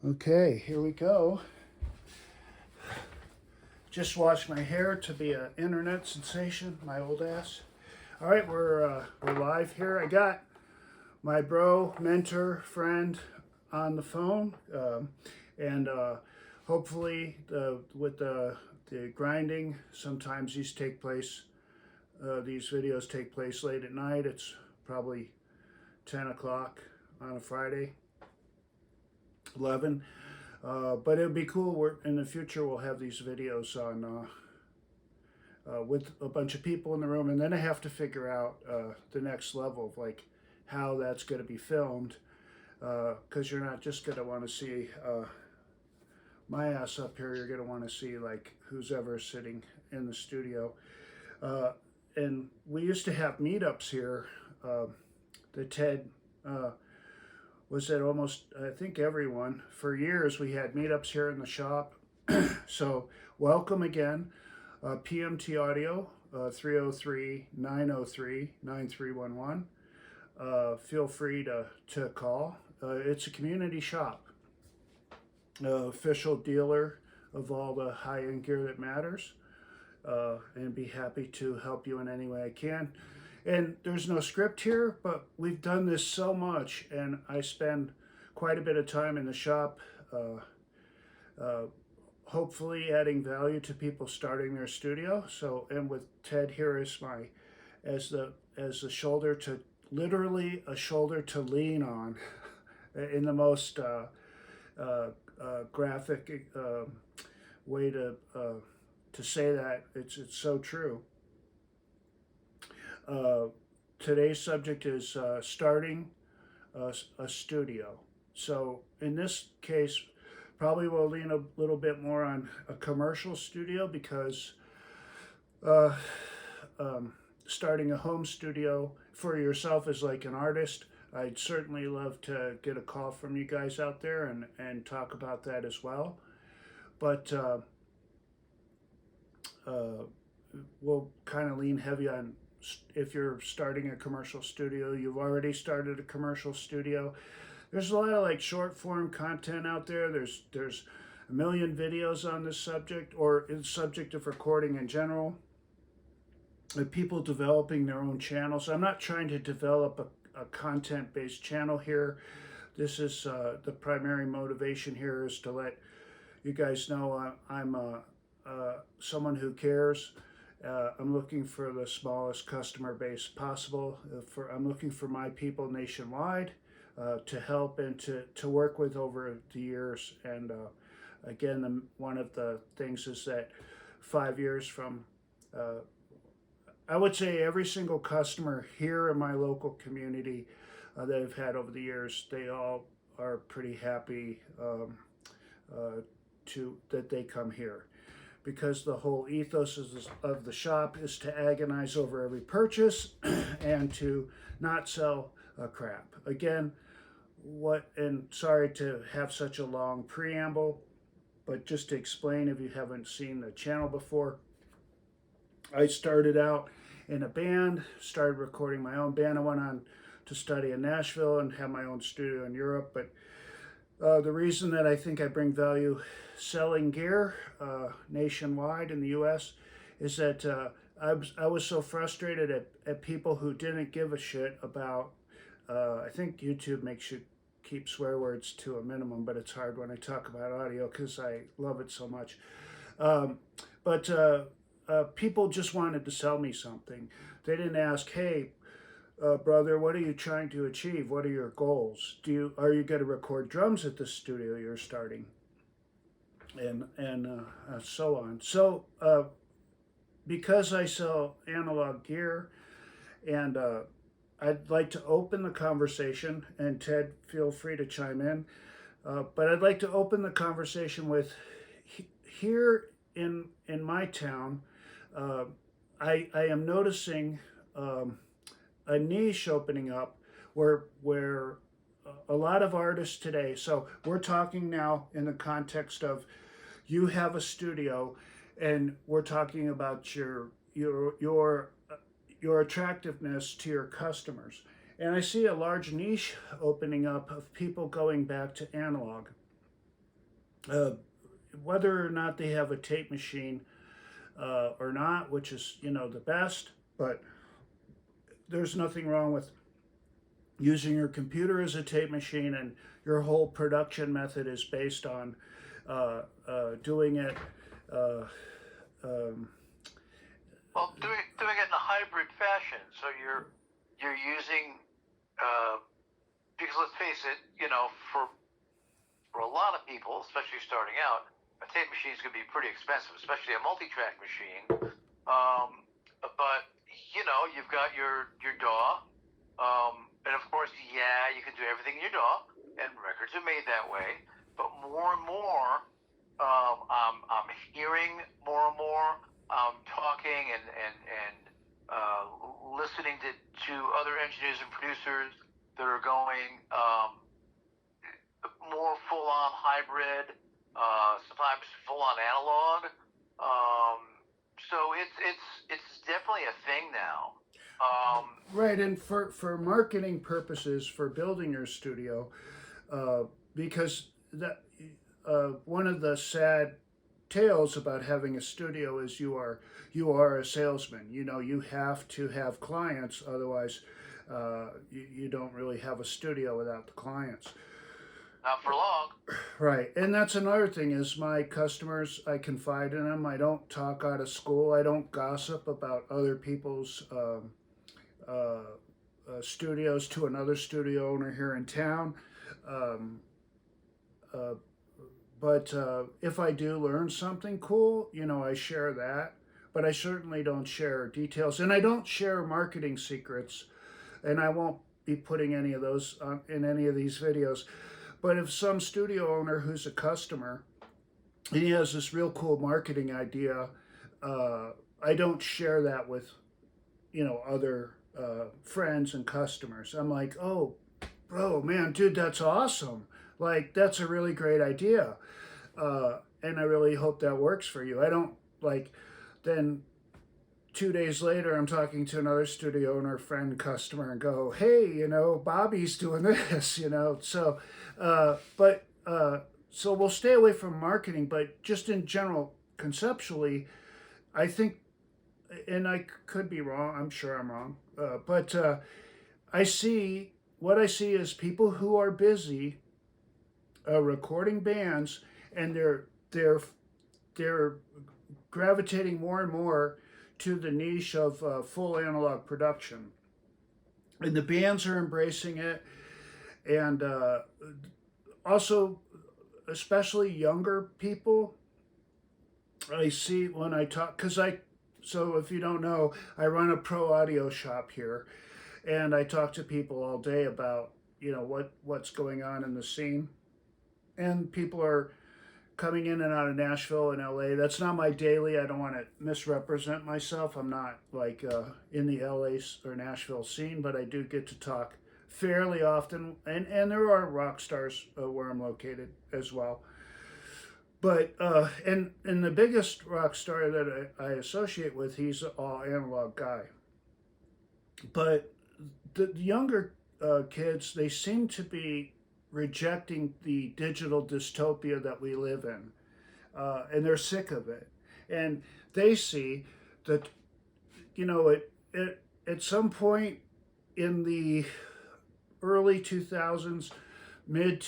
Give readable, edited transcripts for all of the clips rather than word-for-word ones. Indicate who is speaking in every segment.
Speaker 1: Okay, here we go. Just washed my hair to be an internet sensation, my old ass. All right, we're live here. I got my bro, mentor, friend on the phone, and hopefully with the grinding, sometimes these videos take place late at night. It's probably 10 o'clock on a Friday, 11. But it would be cool. In the future, we'll have these videos on with a bunch of people in the room, and then I have to figure out the next level of like how that's going to be filmed, because you're not just going to want to see my ass up here. You're going to want to see like who's ever sitting in the studio. And we used to have meetups here. The TED was at almost, I think, everyone. For years, we had meetups here in the shop. So, welcome again. PMT Audio, 303 903 9311. Feel free to call. It's a community shop, official dealer of all the high end gear that matters, and be happy to help you in any way I can. And there's no script here, but we've done this so much, and I spend quite a bit of time in the shop, hopefully adding value to people starting their studio. So, and with Ted here as the shoulder to, literally a shoulder to lean on, in the most graphic way to say that. It's so true. Today's subject is starting a studio. So in this case, probably we'll lean a little bit more on a commercial studio because uh, starting a home studio for yourself as like an artist, I'd certainly love to get a call from you guys out there and talk about that as well. But we'll kind of lean heavy on if you're starting a commercial studio, you've already started a commercial studio. There's a lot of like short form content out there. There's a million videos on this subject or the subject of recording in general. And people developing their own channels. So I'm not trying to develop a content based channel here. This is the primary motivation here is to let you guys know I'm someone who cares. I'm looking for the smallest customer base possible. I'm looking for my people nationwide to help and to work with over the years. And again, one of the things is that 5 years from, I would say every single customer here in my local community that I've had over the years, they all are pretty happy that they come here, because the whole ethos of the shop is to agonize over every purchase and to not sell crap. Again, and sorry to have such a long preamble, but just to explain if you haven't seen the channel before, I started out in a band, started recording my own band. I went on to study in Nashville and have my own studio in Europe, but the reason that I think I bring value selling gear nationwide in the U.S. is that I was so frustrated at people who didn't give a shit about. I think YouTube makes you keep swear words to a minimum, but it's hard when I talk about audio because I love it so much. But people just wanted to sell me something. They didn't ask, hey, brother, what are you trying to achieve? What are your goals? Are you going to record drums at the studio you're starting? And so on. So because I sell analog gear, and I'd like to open the conversation, and Ted, feel free to chime in. But I'd like to open the conversation with here in my town. I am noticing a niche opening up where a lot of artists today. So we're talking now in the context of you have a studio, and we're talking about your attractiveness to your customers. And I see a large niche opening up of people going back to analog. uh, whether or not they have a tape machine or not, which is, the best, but there's nothing wrong with using your computer as a tape machine, and your whole production method is based on doing it. Uh, um,
Speaker 2: Well, doing it in a hybrid fashion. So you're using uh, because let's face it, for a lot of people, especially starting out, a tape machine is going to be pretty expensive, especially a multi-track machine. But you've got your DAW, and of course, yeah, you can do everything in your DAW, and records are made that way. But more and more, I'm hearing more and more, talking and uh, listening to other engineers and producers that are going more full on hybrid, sometimes full on analog. Um, so it's definitely a thing now.
Speaker 1: right, and for marketing purposes, for building your studio, uh, because one of the sad tales about having a studio is you are a salesman. You have to have clients, otherwise you don't really have a studio without the clients.
Speaker 2: Not for long.
Speaker 1: Right, and that's another thing is my customers. I confide in them. I don't talk out of school. I don't gossip about other people's uh, studios to another studio owner here in town. Um, uh, but if I do learn something cool, I share that. But I certainly don't share details, and I don't share marketing secrets, and I won't be putting any of those in any of these videos. But if some studio owner who's a customer and he has this real cool marketing idea, uh, I don't share that with other friends and customers. I'm like, oh, bro, man, dude, that's awesome. Like, that's a really great idea. And I really hope that works for you. I don't like, then 2 days later, I'm talking to another studio owner, friend, customer, and go, hey, Bobby's doing this, So, so we'll stay away from marketing, but just in general, conceptually, I think, and I could be wrong, I'm sure I'm wrong, but I see, what I see is people who are busy recording bands, and they're gravitating more and more to the niche of full analog production, and the bands are embracing it, and also, especially younger people. I see when I talk, because so if you don't know, I run a pro audio shop here, and I talk to people all day about what's going on in the scene, and people are coming in and out of Nashville and LA. That's not my daily. I don't want to misrepresent myself. I'm not like in the LA or Nashville scene, but I do get to talk fairly often. And there are rock stars where I'm located as well. But and the biggest rock star that I associate with, he's an all analog guy. But the younger kids, they seem to be rejecting the digital dystopia that we live in, and they're sick of it. And they see that it at some point in the early 2000s, mid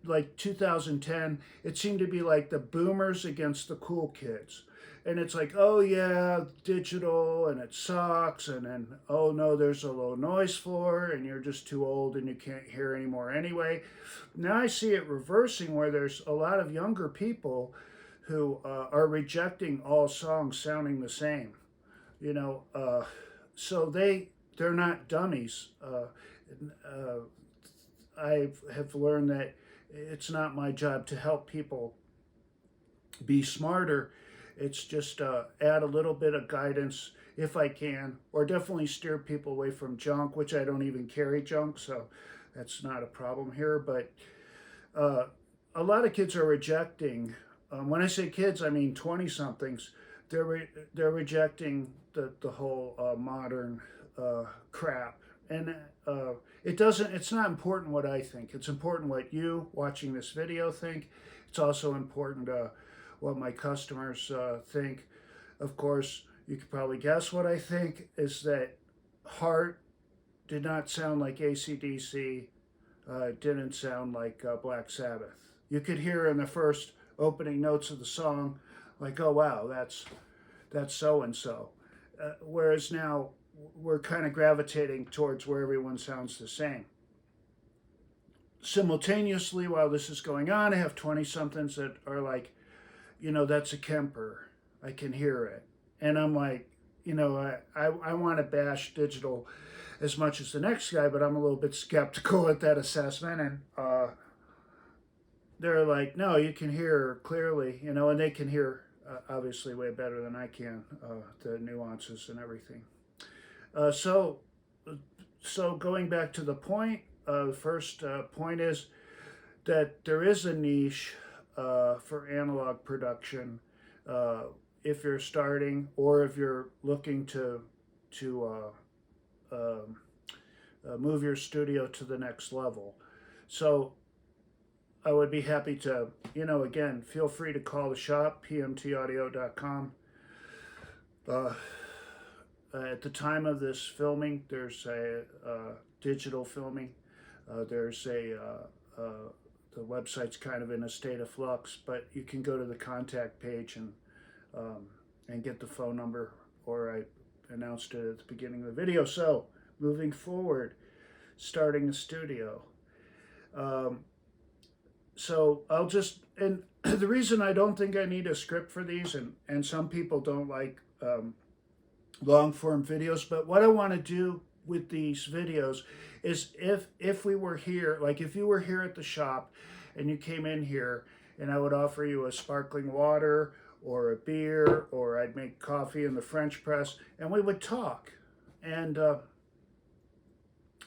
Speaker 1: like 2010, it seemed to be like the boomers against the cool kids. And it's like, oh yeah, digital, and it sucks, and then, oh no, there's a low noise floor, and you're just too old and you can't hear anymore anyway. Now I see it reversing, where there's a lot of younger people who are rejecting all songs sounding the same. You know, so they're not dummies. Uh, I have learned that it's not my job to help people be smarter. It's just add a little bit of guidance if I can, or definitely steer people away from junk, which I don't even carry junk, so that's not a problem here. But uh, a lot of kids are rejecting. When I say kids, I mean 20 somethings. They're rejecting the whole modern crap, and it's not important what I think. It's important what you watching this video think. It's also important what my customers think. Of course, you could probably guess what I think is that Heart did not sound like AC/DC, didn't sound like Black Sabbath. You could hear in the first opening notes of the song, like, oh wow, that's so and so. Whereas now we're kind of gravitating towards where everyone sounds the same. Simultaneously, while this is going on, I have 20 somethings that are like, that's a Kemper. I can hear it. And I'm like, I want to bash digital as much as the next guy, but I'm a little bit skeptical at that assessment. And they're like, no, you can hear clearly, and they can hear obviously way better than I can, the nuances and everything. So going back to the point, the first point is that there is a niche for analog production if you're starting or if you're looking to move your studio to the next level. So I would be happy to, again, feel free to call the shop, pmtaudio.com. At the time of this filming, there's a digital filming. The website's kind of in a state of flux, but you can go to the contact page and get the phone number, or I announced it at the beginning of the video. So moving forward, starting a studio. So I'll just, and the reason I don't think I need a script for these, and some people don't like long form videos, but what I want to do with these videos is if we were here, like if you were here at the shop and you came in here and I would offer you a sparkling water or a beer, or I'd make coffee in the French press, and we would talk. And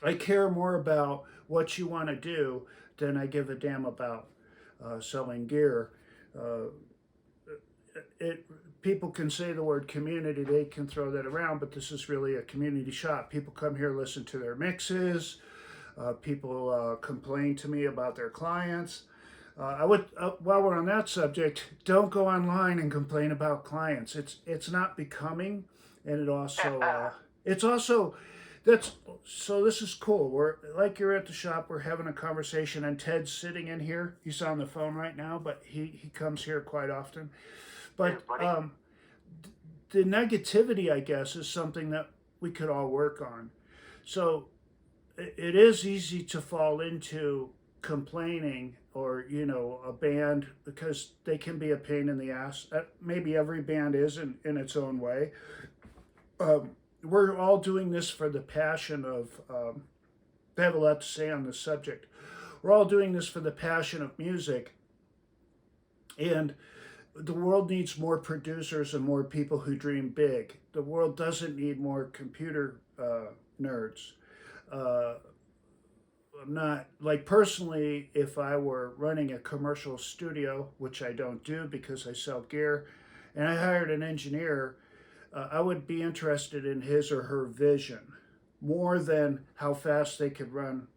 Speaker 1: I care more about what you want to do than I give a damn about selling gear. People can say the word community, they can throw that around, but this is really a community shop. People come here, listen to their mixes. People complain to me about their clients. While we're on that subject, don't go online and complain about clients. It's not becoming, and so this is cool. We're like, you're at the shop, we're having a conversation, and Ted's sitting in here. He's on the phone right now, but he comes here quite often. But the negativity, I guess, is something that we could all work on. So it is easy to fall into complaining, or a band, because they can be a pain in the ass. Maybe every band is in its own way. We're all doing this for the passion of, I have a lot to say on this subject. We're all doing this for the passion of music. And the world needs more producers and more people who dream big. The world doesn't need more computer nerds. I'm not, like, personally, if I were running a commercial studio, which I don't do because I sell gear, and I hired an engineer, I would be interested in his or her vision more than how fast they could run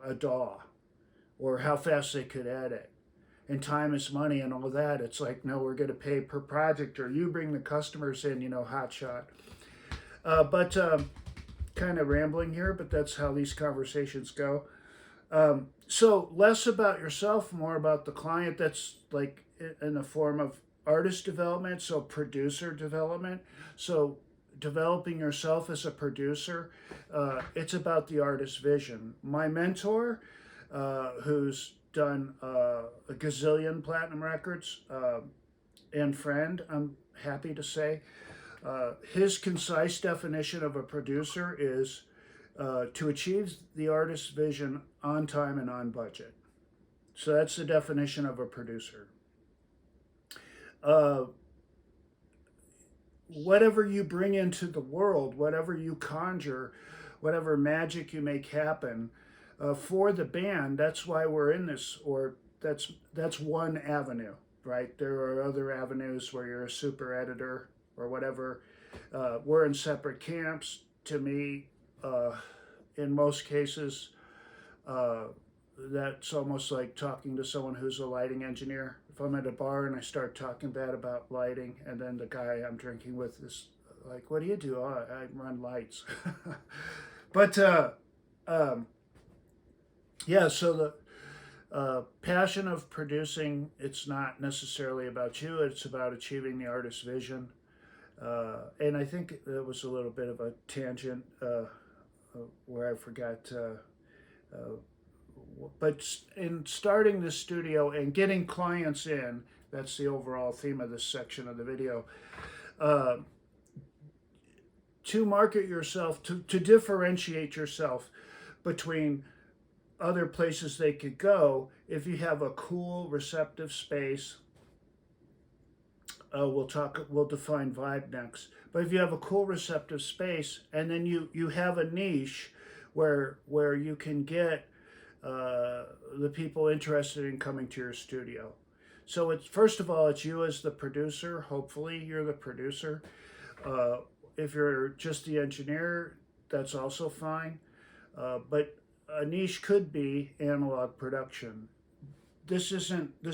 Speaker 1: a DAW or how fast they could edit. And time is money and all that. It's like, no, we're going to pay per project, or you bring the customers in, hot shot. But kind of rambling here, but that's how these conversations go. So less about yourself, more about the client. That's like in the form of artist development, so producer development. So developing yourself as a producer, it's about the artist's vision. My mentor, who's done a gazillion platinum records, and friend, I'm happy to say, his concise definition of a producer is to achieve the artist's vision on time and on budget. So that's the definition of a producer. Whatever you bring into the world, whatever you conjure, whatever magic you make happen for the band, that's why we're in this, or that's one avenue, right? There are other avenues where you're a super editor or whatever. We're in separate camps. To me, in most cases, that's almost like talking to someone who's a lighting engineer. If I'm at a bar and I start talking bad about lighting, and then the guy I'm drinking with is like, "What do you do?" "Oh, I run lights." But yeah, so the passion of producing, it's not necessarily about you, it's about achieving the artist's vision. And I think it was a little bit of a tangent where I forgot. But in starting the studio and getting clients in, that's the overall theme of this section of the video. Uh, to market yourself, to differentiate yourself between other places they could go, if you have a cool, receptive space, we'll define vibe next. But if you have a cool, receptive space, and then you have a niche where you can get the people interested in coming to your studio. So it's, first of all, it's you as the producer. Hopefully, you're the producer. If you're just the engineer, that's also fine. But a niche could be analog production. This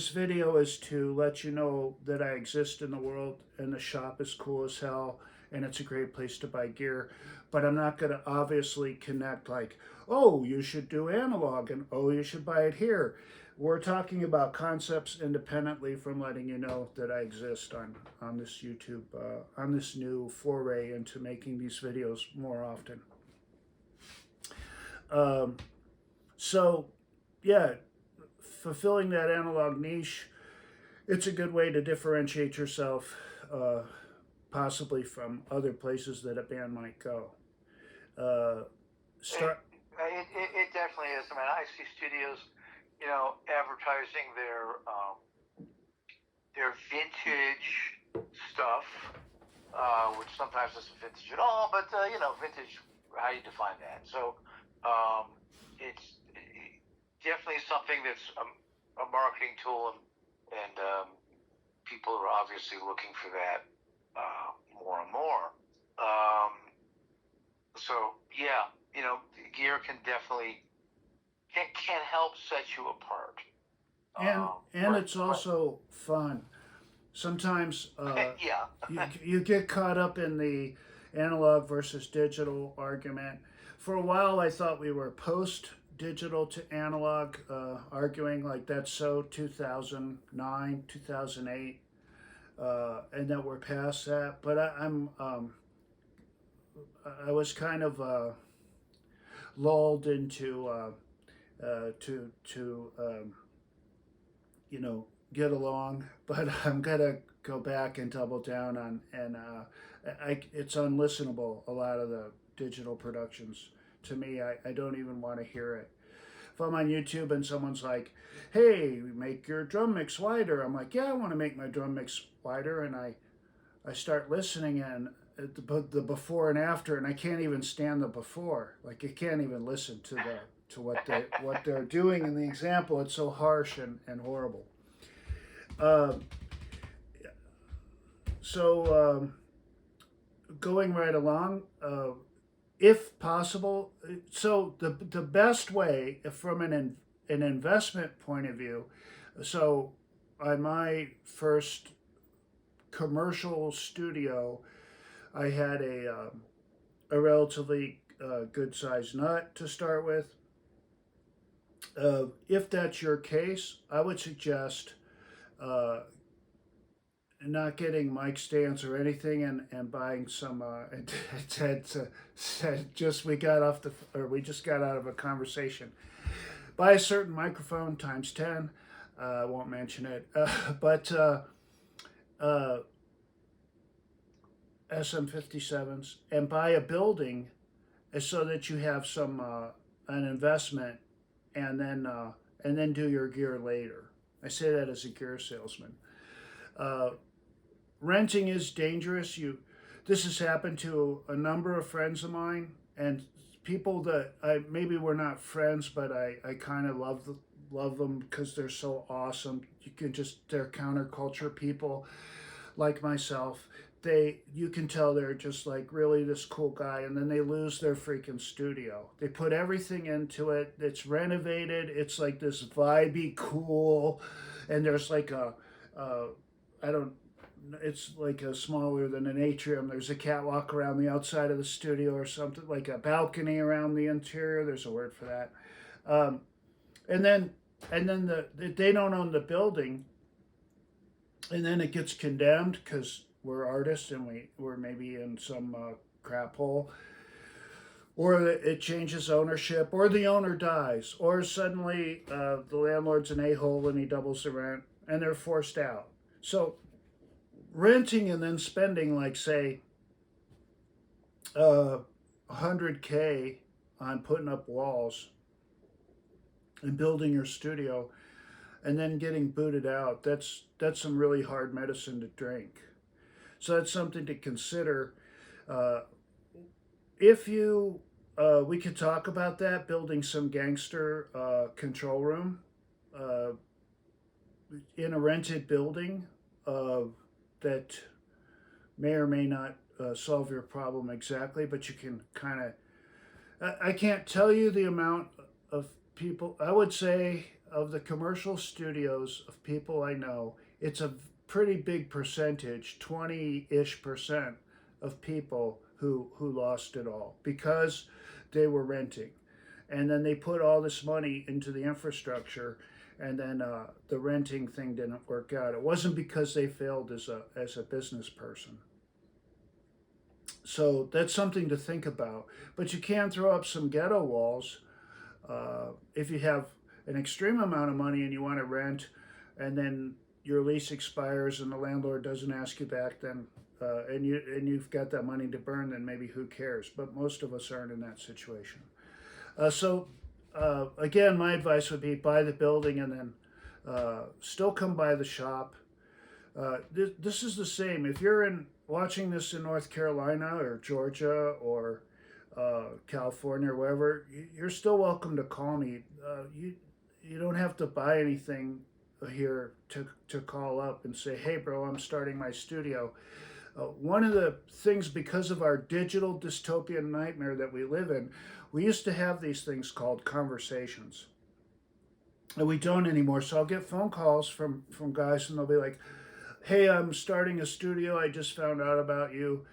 Speaker 1: video is to let you know that I exist in the world, and the shop is cool as hell, and it's a great place to buy gear. But I'm not going to obviously connect like, oh, you should do analog, and oh, you should buy it here. We're talking about concepts independently from letting you know that I exist on this YouTube, on this new foray into making these videos more often. So yeah, fulfilling that analog niche, it's a good way to differentiate yourself, possibly from other places that a band might go.
Speaker 2: It definitely is. I mean, I see studios, advertising their vintage stuff, which sometimes isn't vintage at all, but vintage. How you define that? So it's definitely something that's a marketing tool, and people are obviously looking for that more and more. So yeah, gear can definitely can help set you apart.
Speaker 1: And it's also fun. Sometimes
Speaker 2: yeah,
Speaker 1: you get caught up in the analog versus digital argument. For a while, I thought we were post digital to analog, arguing like that's so 2009, 2008, and that we're past that. But I was kind of lulled into get along, but I'm gonna go back and double down on, and it's unlistenable, a lot of the digital productions. To me, I don't even want to hear it. If I'm on YouTube and someone's like, hey, make your drum mix wider, I'm like, yeah, I want to make my drum mix wider, and I start listening, and the before and after, and I can't even stand the before. Like, I can't even listen to what they're doing in the example. It's so harsh and horrible. So going right along, if possible, so the best way from an investment point of view, so on my first commercial studio, I had a relatively good sized nut to start with. If that's your case, I would suggest not getting mic stands or anything, and buying some. Ted said we just got out of a conversation. Buy a certain microphone times 10. I won't mention it, but SM57s, and buy a building so that you have some an investment, and then do your gear later. I say that as a gear salesman. Renting is dangerous. This has happened to a number of friends of mine, and people that maybe we're not friends, but I kind of love them because they're so awesome. They're counterculture people like myself. you can tell they're just like really this cool guy, and then they lose their freaking studio. They put everything into it. It's renovated. It's like this vibey cool, and there's like a I don't. It's like a smaller than an atrium. There's a catwalk around the outside of the studio or something, like a balcony around the interior. There's a word for that. Um, and then they don't own the building, and then it gets condemned because we're artists and we're maybe in some crap hole, or it changes ownership, or the owner dies, or suddenly the landlord's an a-hole and he doubles the rent and they're forced out. So renting and then spending, like, say, 100K on putting up walls and building your studio and then getting booted out, that's some really hard medicine to drink. So that's something to consider. Uh, if you We could talk about that, building some gangster control room in a rented building that may or may not solve your problem exactly, but you can kind of. I can't tell you the amount of people. I would say of the commercial studios of people I know, it's a pretty big percentage, 20-ish% of people who lost it all because they were renting, and then they put all this money into the infrastructure, and then the renting thing didn't work out. It wasn't because they failed as a business person. So that's something to think about. But you can throw up some ghetto walls if you have an extreme amount of money and you want to rent, and then your lease expires and the landlord doesn't ask you back, then and you've got that money to burn, then maybe who cares? But most of us aren't in that situation. So again, my advice would be buy the building and then still come by the shop. This is the same. If you're watching this in North Carolina or Georgia or California or wherever, you're still welcome to call me. You don't have to buy anything here to call up and say, hey, bro, I'm starting my studio. One of the things, because of our digital dystopian nightmare that we live in, we used to have these things called conversations. And we don't anymore. So I'll get phone calls from guys, and they'll be like, hey, I'm starting a studio. I just found out about you.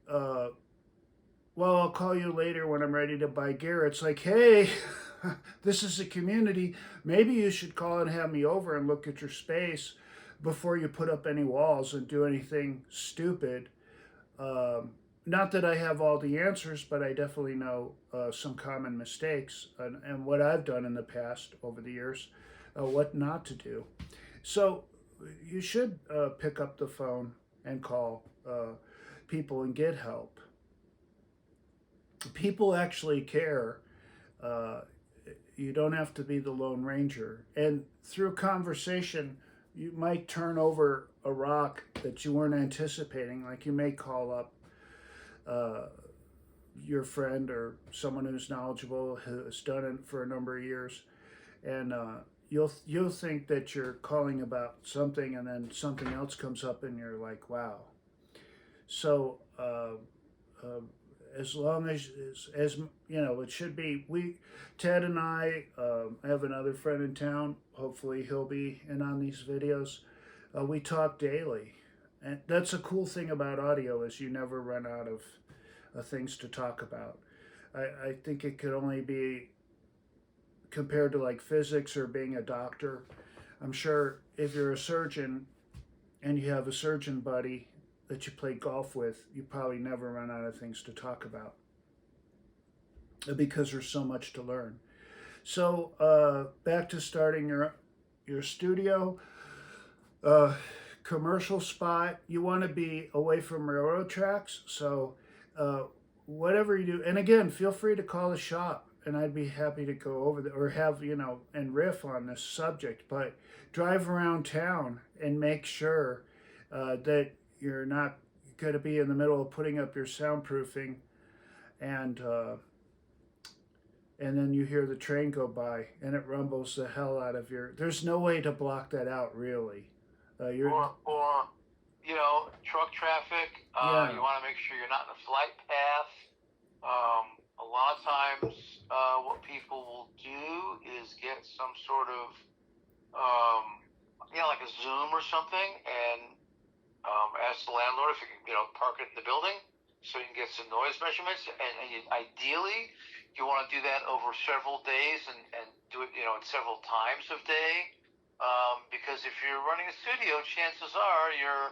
Speaker 1: Well, I'll call you later when I'm ready to buy gear. It's like, hey, this is a community. Maybe you should call and have me over and look at your space before you put up any walls and do anything stupid. Not that I have all the answers, but I definitely know some common mistakes and what I've done in the past over the years, what not to do. So you should pick up the phone and call people and get help. People actually care. You don't have to be the Lone Ranger. And through conversation, you might turn over a rock that you weren't anticipating. Like you may call up your friend or someone who's knowledgeable, who has done it for a number of years, and you'll think that you're calling about something, and then something else comes up, and you're like, wow. So as long as you know, it should be. Ted and I have another friend in town. Hopefully, he'll be in on these videos. We talk daily, and that's a cool thing about audio is you never run out of things to talk about. I think it could only be compared to like physics or being a doctor. I'm sure if you're a surgeon and you have a surgeon buddy that you play golf with, you probably never run out of things to talk about because there's so much to learn. So back to starting your studio. Commercial spot, you want to be away from railroad tracks. So whatever you do, and again, feel free to call the shop and I'd be happy to go over or have, and riff on this subject, but drive around town and make sure that you're not going to be in the middle of putting up your soundproofing and then you hear the train go by and it rumbles the hell out of there's no way to block that out, really.
Speaker 2: Or truck traffic.
Speaker 1: Yeah.
Speaker 2: You want to make sure you're not in a flight path. A lot of times, what people will do is get some sort of, like a Zoom or something, and ask the landlord if you can, park it in the building so you can get some noise measurements. And ideally, you want to do that over several days and do it, in several times of day. Because if you're running a studio, chances are you're,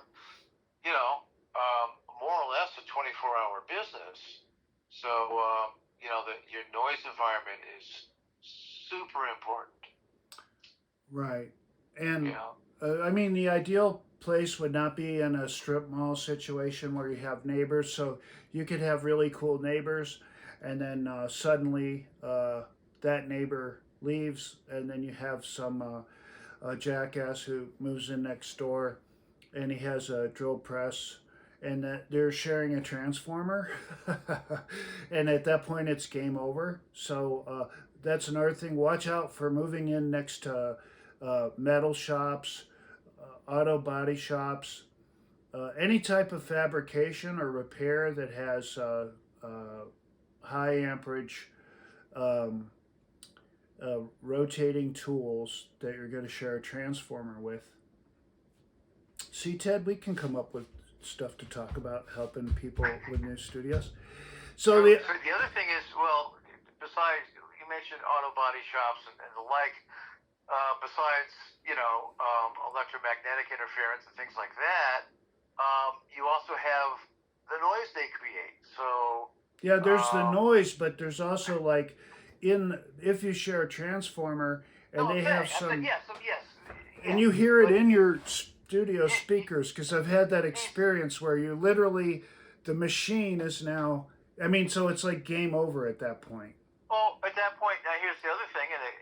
Speaker 2: more or less a 24-hour business. So, your noise environment is super important.
Speaker 1: Right.
Speaker 2: You
Speaker 1: And
Speaker 2: know,
Speaker 1: I mean, the ideal place would not be in a strip mall situation where you have neighbors. So you could have really cool neighbors, and then suddenly that neighbor leaves, and then you have some jackass who moves in next door, and he has a drill press. And that they're sharing a transformer, and at that point it's game over. So that's another thing. Watch out for moving in next to metal shops, auto body shops, any type of fabrication or repair that has high amperage um, rotating tools that you're going to share a transformer with. See, Ted, we can come up with stuff to talk about helping people with new studios. So the
Speaker 2: so the other thing is, well, besides you mentioned auto body shops and the like, besides electromagnetic interference and things like that, you also have the noise they create. So,
Speaker 1: yeah, there's the
Speaker 2: um,
Speaker 1: noise, but there's also like in if you share a transformer and
Speaker 2: no,
Speaker 1: they
Speaker 2: okay,
Speaker 1: have
Speaker 2: I said
Speaker 1: some,
Speaker 2: yes, yes,
Speaker 1: and
Speaker 2: yes,
Speaker 1: you hear it
Speaker 2: but
Speaker 1: in your studio
Speaker 2: it,
Speaker 1: speakers, because I've had that
Speaker 2: these
Speaker 1: experience where you literally the machine is now. I mean, so it's like game over at that point.
Speaker 2: well, at that point, now here's the other thing, and it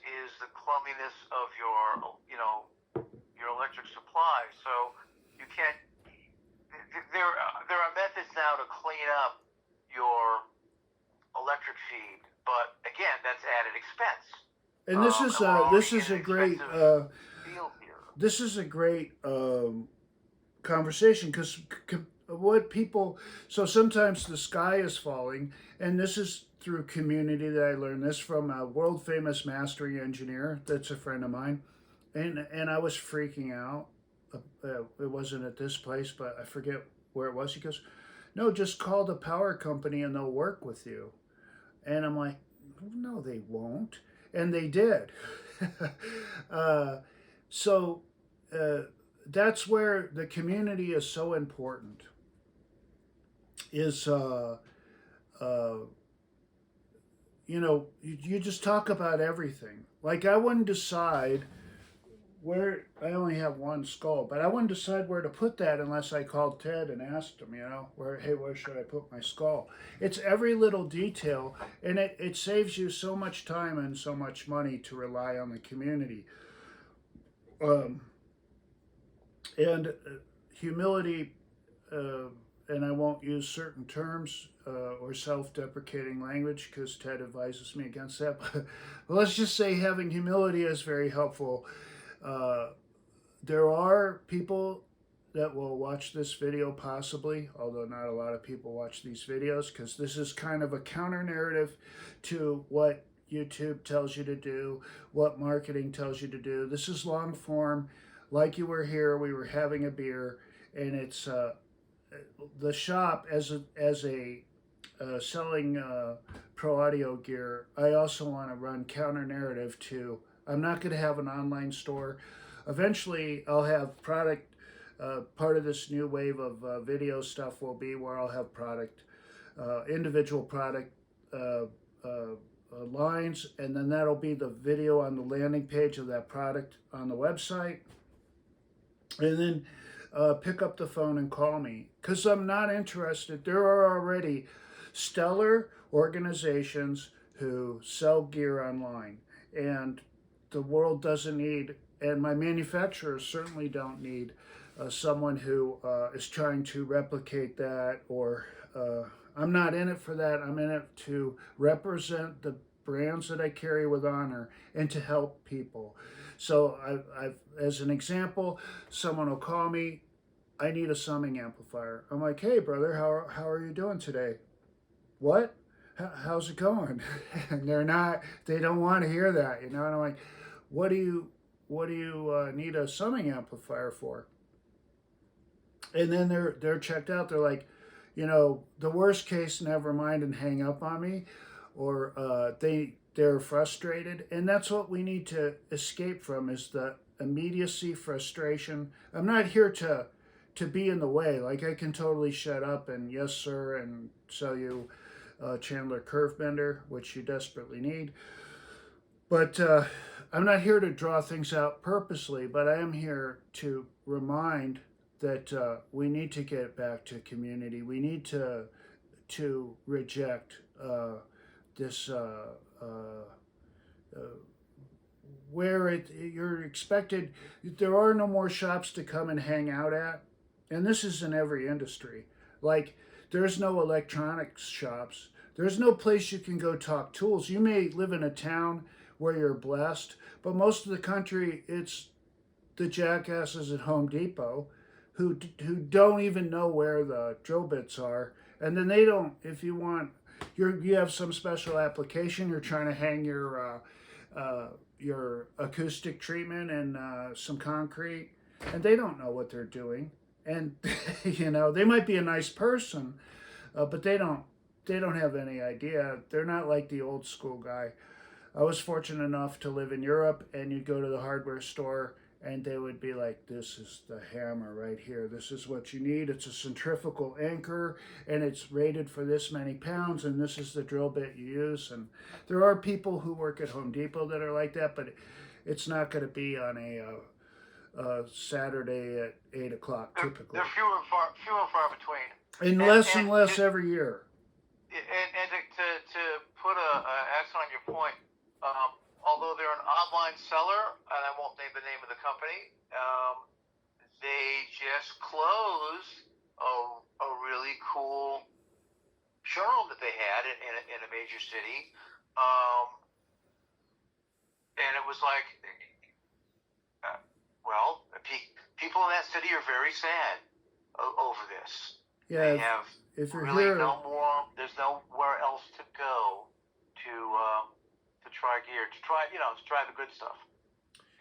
Speaker 2: is the clumsiness of your electric supply. So you can't. There are methods now to clean up your electric feed, but again, that's added expense.
Speaker 1: And
Speaker 2: And we're already
Speaker 1: this is
Speaker 2: in
Speaker 1: a
Speaker 2: an
Speaker 1: great
Speaker 2: expensive field here.
Speaker 1: this is a great conversation because what people so sometimes the sky is falling, and this is through community that I learned this from a world famous mastering engineer that's a friend of mine, and I was freaking out. It wasn't at this place, but I forget where it was. He goes, "No, just call the power company and they'll work with you." And I'm like, "No, they won't," and they did. uh, so uh, that's where the community is so important. Is uh, you just talk about everything. Like I wouldn't decide where I only have one skull, but I wouldn't decide where to put that unless I called Ted and asked him, where should I put my skull? It's every little detail, and it saves you so much time and so much money to rely on the community. Um, and humility, uh, and I won't use certain terms or self deprecating language because Ted advises me against that, but let's just say having humility is very helpful. Uh, there are people that will watch this video possibly, although not a lot of people watch these videos because this is kind of a counter narrative to what YouTube tells you to do, what marketing tells you to do. This is long form, like you were here, we were having a beer, and it's the shop as a selling pro audio gear. I also want to run counter narrative to. I'm not going to have an online store. Eventually, I'll have product. Part of this new wave of video stuff will be where I'll have product, individual product lines, and then that'll be the video on the landing page of that product on the website. And then pick up the phone and call me because I'm not interested. There are already stellar organizations who sell gear online, and the world doesn't need, and my manufacturers certainly don't need someone who is trying to replicate that, or I'm not in it for that. I'm in it to represent the brands that I carry with honor and to help people. So I've as an example, someone will call me I need a summing amplifier. I'm like, hey brother, how are you doing today? What? How's it going? And they don't want to hear that, you know. And I'm like, what do you need a summing amplifier for? And then they're checked out. They're like, you know, the worst case, never mind, and hang up on me, or they're frustrated, and that's what we need to escape from is the immediacy, frustration. I'm not here to be in the way. Like I can totally shut up and yes sir and sell you Chandler Curve Bender, which you desperately need. But I'm not here to draw things out purposely, but I am here to remind that we need to get back to community. We need to reject this uh, where you're expected. There are no more shops to come and hang out at, and this is in every industry. Like there's no electronics shops. There's no place you can go talk tools. You may live in a town where you're blessed, but most of the country, it's the jackasses at Home Depot who don't even know where the drill bits are, and then they don't. If you want, you have some special application. You're trying to hang your acoustic treatment and some concrete, and they don't know what they're doing. And you know they might be a nice person, but they don't have any idea. They're not like the old school guy. I was fortunate enough to live in Europe, and you'd go to the hardware store, and they would be like, "This is the hammer right here. This is what you need. It's a centrifugal anchor, and it's rated for this many pounds, and this is the drill bit you use." And there are people who work at Home Depot that are like that, but it's not going to be on a Saturday at 8 o'clock typically,
Speaker 2: They're few and far between.
Speaker 1: and
Speaker 2: And
Speaker 1: less every year.
Speaker 2: and to put a accent on your point, although they're an online seller, and I won't name the name of the company, they just closed a really cool showroom that they had in a major city, and it was like, well, people in that city are very sad over this.
Speaker 1: Yeah,
Speaker 2: They have
Speaker 1: if you're
Speaker 2: really
Speaker 1: here,
Speaker 2: no more. There's nowhere else to go to try gear, to try the good stuff.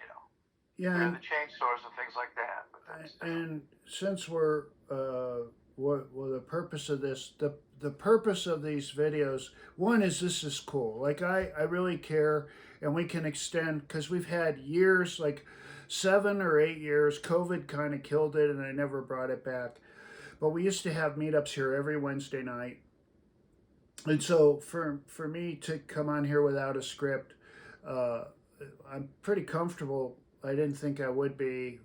Speaker 2: You know,
Speaker 1: yeah,
Speaker 2: the chain stores and things like that. But that's
Speaker 1: and since we're well, the purpose of this, the purpose of these videos, one is this is cool. Like I really care, and we can extend because we've had years, like 7 or 8 years. COVID kind of killed it, and I never brought it back. But we used to have meetups here every Wednesday night, and so for me to come on here without a script, uh, I'm pretty comfortable. I didn't think I would be.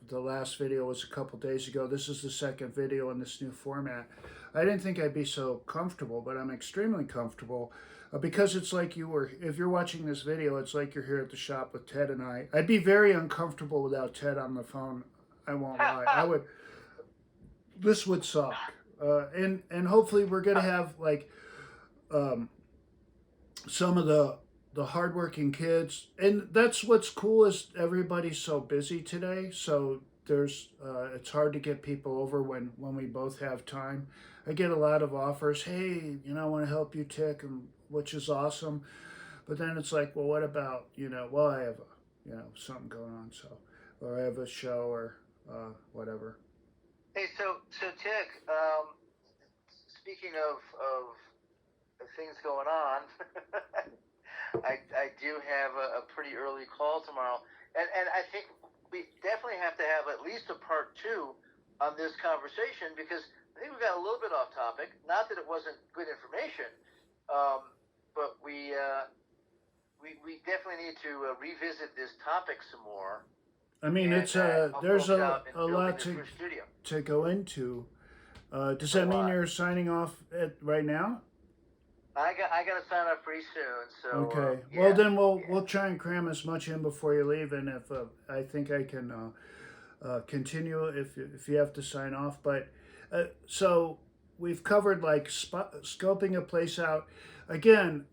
Speaker 1: The last video was a couple days ago. This is the second video in this new format. I didn't think I'd be so comfortable, but I'm extremely comfortable because it's like if you're watching this video, it's like you're here at the shop with Ted and I. I'd be very uncomfortable without Ted on the phone. I won't lie. This would suck. And hopefully we're gonna have like um, some of the hardworking kids, and that's what's cool is everybody's so busy today. So there's it's hard to get people over when we both have time. I get a lot of offers. Hey, I want to help you tick, and which is awesome. But then it's like, well, what about Well, I have something going on, so or I have a show or whatever.
Speaker 2: Hey, so Tick, speaking of things going on, I do have a pretty early call tomorrow, and I think we definitely have to have at least a part two on this conversation because I think we got a little bit off topic. Not that it wasn't good information, but we definitely need to revisit this topic some more.
Speaker 1: I mean,
Speaker 2: And
Speaker 1: it's
Speaker 2: help
Speaker 1: there's
Speaker 2: folks
Speaker 1: a,
Speaker 2: out in
Speaker 1: a
Speaker 2: building
Speaker 1: lot
Speaker 2: this
Speaker 1: to
Speaker 2: new studio.
Speaker 1: go into. Does
Speaker 2: A
Speaker 1: that mean
Speaker 2: lot.
Speaker 1: you're signing off right now?
Speaker 2: I got to sign up pretty soon, so
Speaker 1: Okay.
Speaker 2: yeah,
Speaker 1: Well, then we'll
Speaker 2: yeah.
Speaker 1: try and cram as much in before you leave, and if I think I can continue if you have to sign off. But so we've covered like scoping a place out. Again,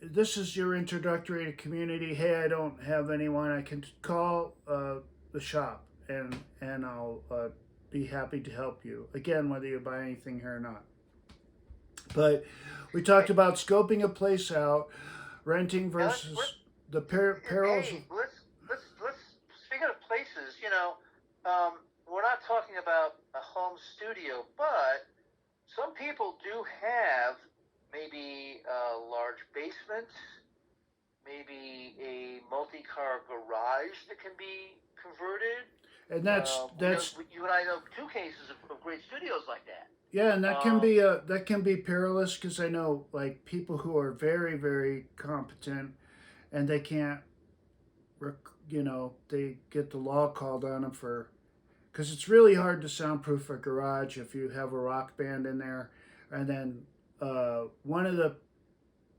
Speaker 1: this is your introductory to community. Hey, I don't have anyone. I can call the shop and I'll be happy to help you. Again, whether you buy anything here or not. But we talked about scoping a place out, renting
Speaker 2: Now let's
Speaker 1: versus the perils.
Speaker 2: hey, let's speaking of places, we're not talking about a home studio, but some people do have maybe a large basement, maybe a multi-car garage that can be converted.
Speaker 1: And that's
Speaker 2: You and I know two cases of great studios like that.
Speaker 1: yeah, and
Speaker 2: Um,
Speaker 1: that can be perilous because I know like people who are very very competent and they can't, they get the law called on them for because it's really hard to soundproof a garage if you have a rock band in there, and then one of the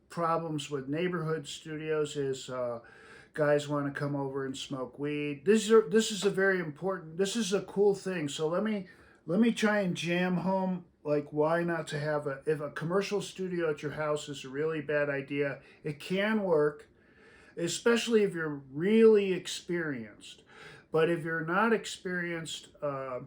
Speaker 1: problems with neighborhood studios is guys want to come over and smoke weed. This is a very important. This is a cool thing. So let me try and jam home like why not to have if a commercial studio at your house is a really bad idea. It can work, especially if you're really experienced. But if you're not experienced uh,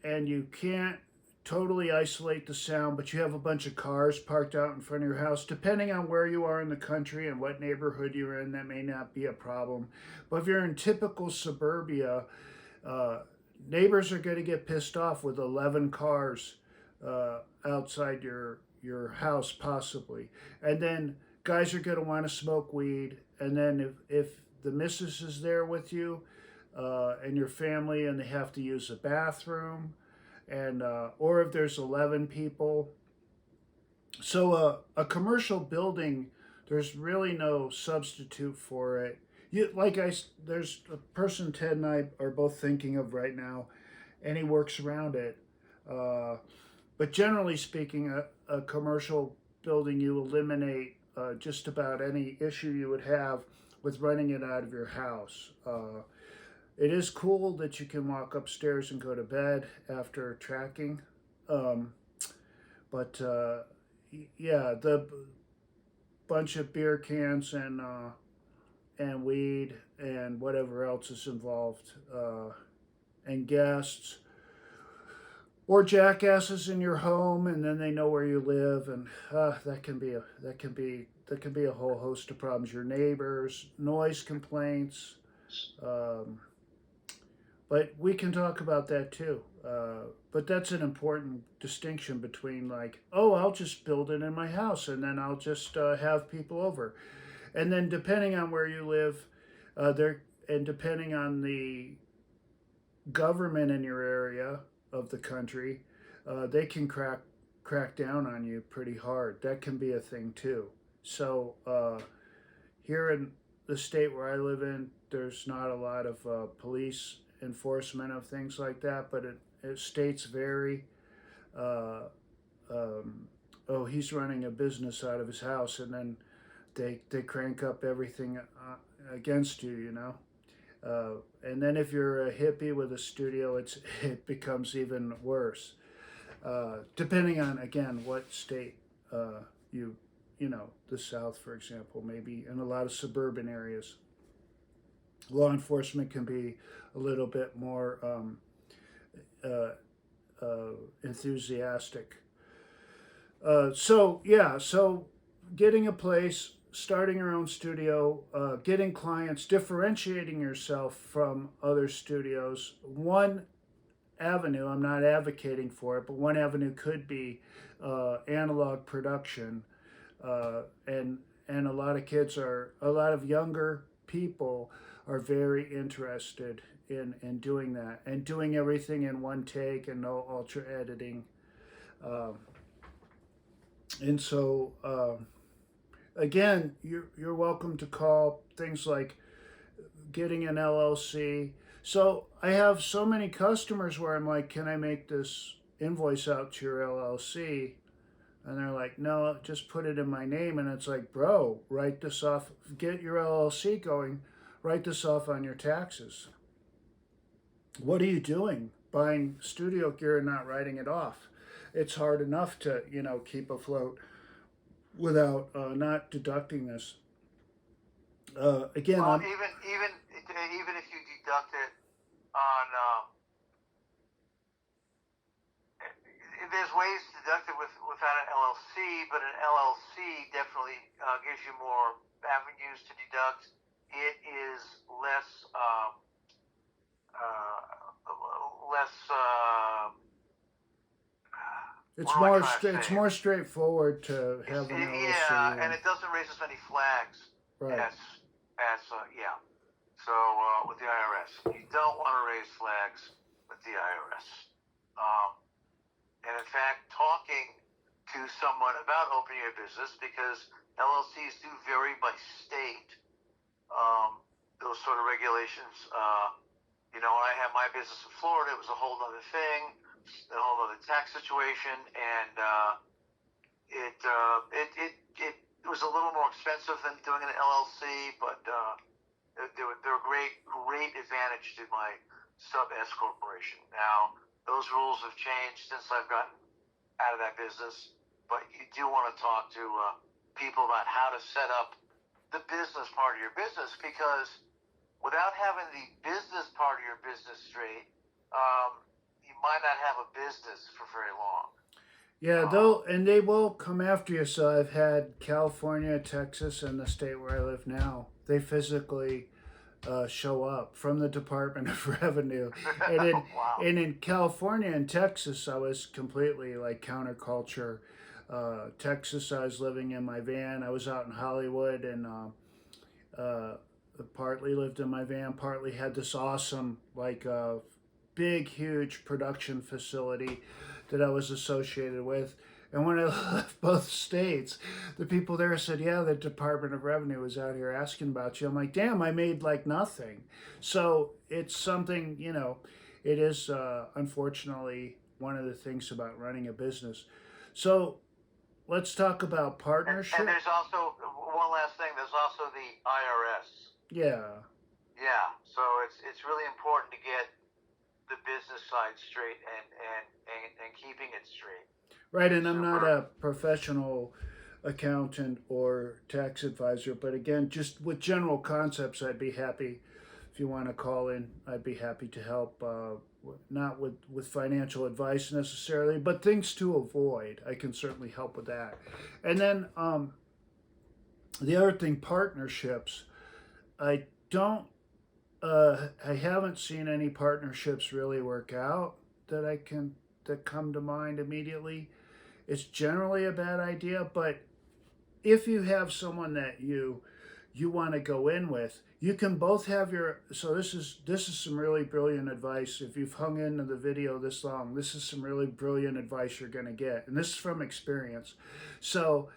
Speaker 1: and you can't totally isolate the sound, but you have a bunch of cars parked out in front of your house, depending on where you are in the country and what neighborhood you're in, that may not be a problem. But if you're in typical suburbia, uh, neighbors are going to get pissed off with 11 cars outside your house, possibly. And then guys are going to want to smoke weed. And then if the missus is there with you and your family and they have to use a bathroom, and or if there's 11 people. So a commercial building, there's really no substitute for it. There's a person Ted and I are both thinking of right now, and he works around it. Uh, but generally speaking, a commercial building, you eliminate just about any issue you would have with running it out of your house. It is cool that you can walk upstairs and go to bed after tracking. Um, but yeah, the bunch of beer cans and weed and whatever else is involved, and guests or jackasses in your home, and then they know where you live, and that can be a whole host of problems. Your neighbors, noise complaints. Um, but we can talk about that too. But that's an important distinction between like, oh, I'll just build it in my house and then I'll just have people over. And then depending on where you live, there and depending on the government in your area of the country, they can crack down on you pretty hard. That can be a thing too. So here in the state where I live in, there's not a lot of police enforcement of things like that, but states vary. Uh, oh, he's running a business out of his house, and then they crank up everything against you, and then if you're a hippie with a studio, it becomes even worse, depending on again what state the South, for example, maybe in a lot of suburban areas. Law enforcement can be a little bit more uh, enthusiastic. So getting a place, starting your own studio, getting clients, differentiating yourself from other studios. One avenue, I'm not advocating for it, but one avenue could be analog production, and a lot of younger people are very interested in doing that and doing everything in one take and no ultra editing. Um, and so, again, you're welcome to call things like getting an LLC. So I have so many customers where I'm like, can I make this invoice out to your LLC? And they're like, no, just put it in my name. And it's like, bro, write this off, get your LLC going, write this off on your taxes. What are you doing? Buying studio gear and not writing it off. It's hard enough to, keep afloat without not deducting this. Again,
Speaker 2: well, even if you deduct it on you more avenues to deduct. It is less less.
Speaker 1: It's
Speaker 2: What am I
Speaker 1: more
Speaker 2: trying to
Speaker 1: it's
Speaker 2: say?
Speaker 1: more straightforward to have an LLC.
Speaker 2: Yeah, and it doesn't raise as many flags
Speaker 1: Right.
Speaker 2: as yeah. So with the IRS, you don't want to raise flags with the IRS. And in fact, talking to someone about opening a business, because LLCs do vary by state. Those sort of regulations. When I had my business in Florida, it was a whole other thing, a whole other tax situation, and it was a little more expensive than doing an LLC, but they're a great advantage to my sub S corporation. Now those rules have changed since I've gotten out of that business, but you do want to talk to people about how to set up the business part of your business, because without having the business part of your business straight, you might not have a business for very long.
Speaker 1: Yeah, and they will come after you. So I've had California, Texas, and the state where I live now. They physically show up from the Department of Revenue, and
Speaker 2: Wow.
Speaker 1: in California and Texas, I was completely like counterculture. Texas, I was living in my van. I was out in Hollywood, and partly lived in my van, partly had this awesome big, huge production facility that I was associated with. And when I left both states, the people there said, "Yeah, the Department of Revenue was out here asking about you." I'm like, "Damn, I made like nothing." So it's something, it is unfortunately one of the things about running a business. So let's talk about
Speaker 2: And
Speaker 1: partnership.
Speaker 2: there's also one last thing. There's also the IRS.
Speaker 1: Yeah.
Speaker 2: Yeah. So it's really important to get the business side straight and keeping it straight.
Speaker 1: Right, and I'm not
Speaker 2: Super.
Speaker 1: a professional accountant or tax advisor, but again, just with general concepts, I'd be happy. If you want to call in, I'd be happy to help. Not with financial advice necessarily, but things to avoid. I can certainly help with that. And then the other thing, partnerships. I don't. I haven't seen any partnerships really work out that come to mind immediately. It's generally a bad idea, but if you have someone that you want to go in with, you can both have your. So this is some really brilliant advice. If you've hung into the video this long, this is some really brilliant advice you're going to get, and this is from experience. So,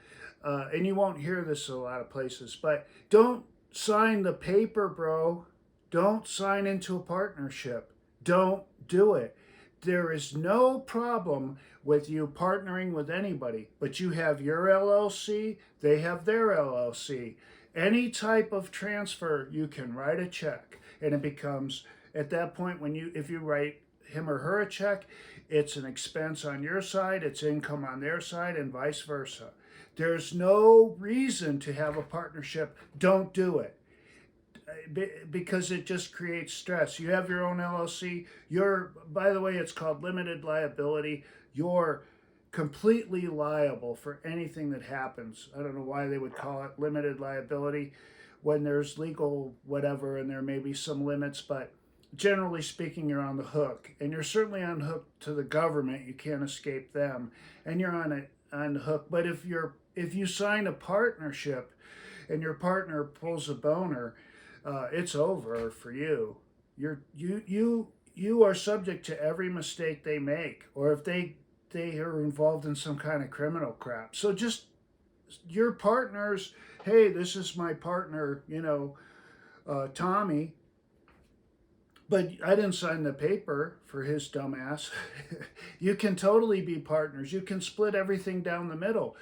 Speaker 1: and you won't hear this in a lot of places, but don't sign the paper, bro. Don't sign into a partnership. Don't do it. There is no problem with you partnering with anybody, but you have your LLC, they have their LLC. Any type of transfer, you can write a check, and it becomes at that point if you write him or her a check, it's an expense on your side, it's income on their side, and vice versa. There's no reason to have a partnership. Don't do it because it just creates stress. You have your own LLC. By the way, it's called limited liability. You're completely liable for anything that happens. I don't know why they would call it limited liability when there's legal whatever and there may be some limits, but generally speaking, you're on the hook, and you're certainly on the hook to the government. You can't escape them, and you're on the hook. But if you sign a partnership and your partner pulls a boner, it's over for you. You are subject to every mistake they make, or if they are involved in some kind of criminal crap. So just your partners. Hey, this is my partner. Tommy. But I didn't sign the paper for his dumbass. You can totally be partners. You can split everything down the middle.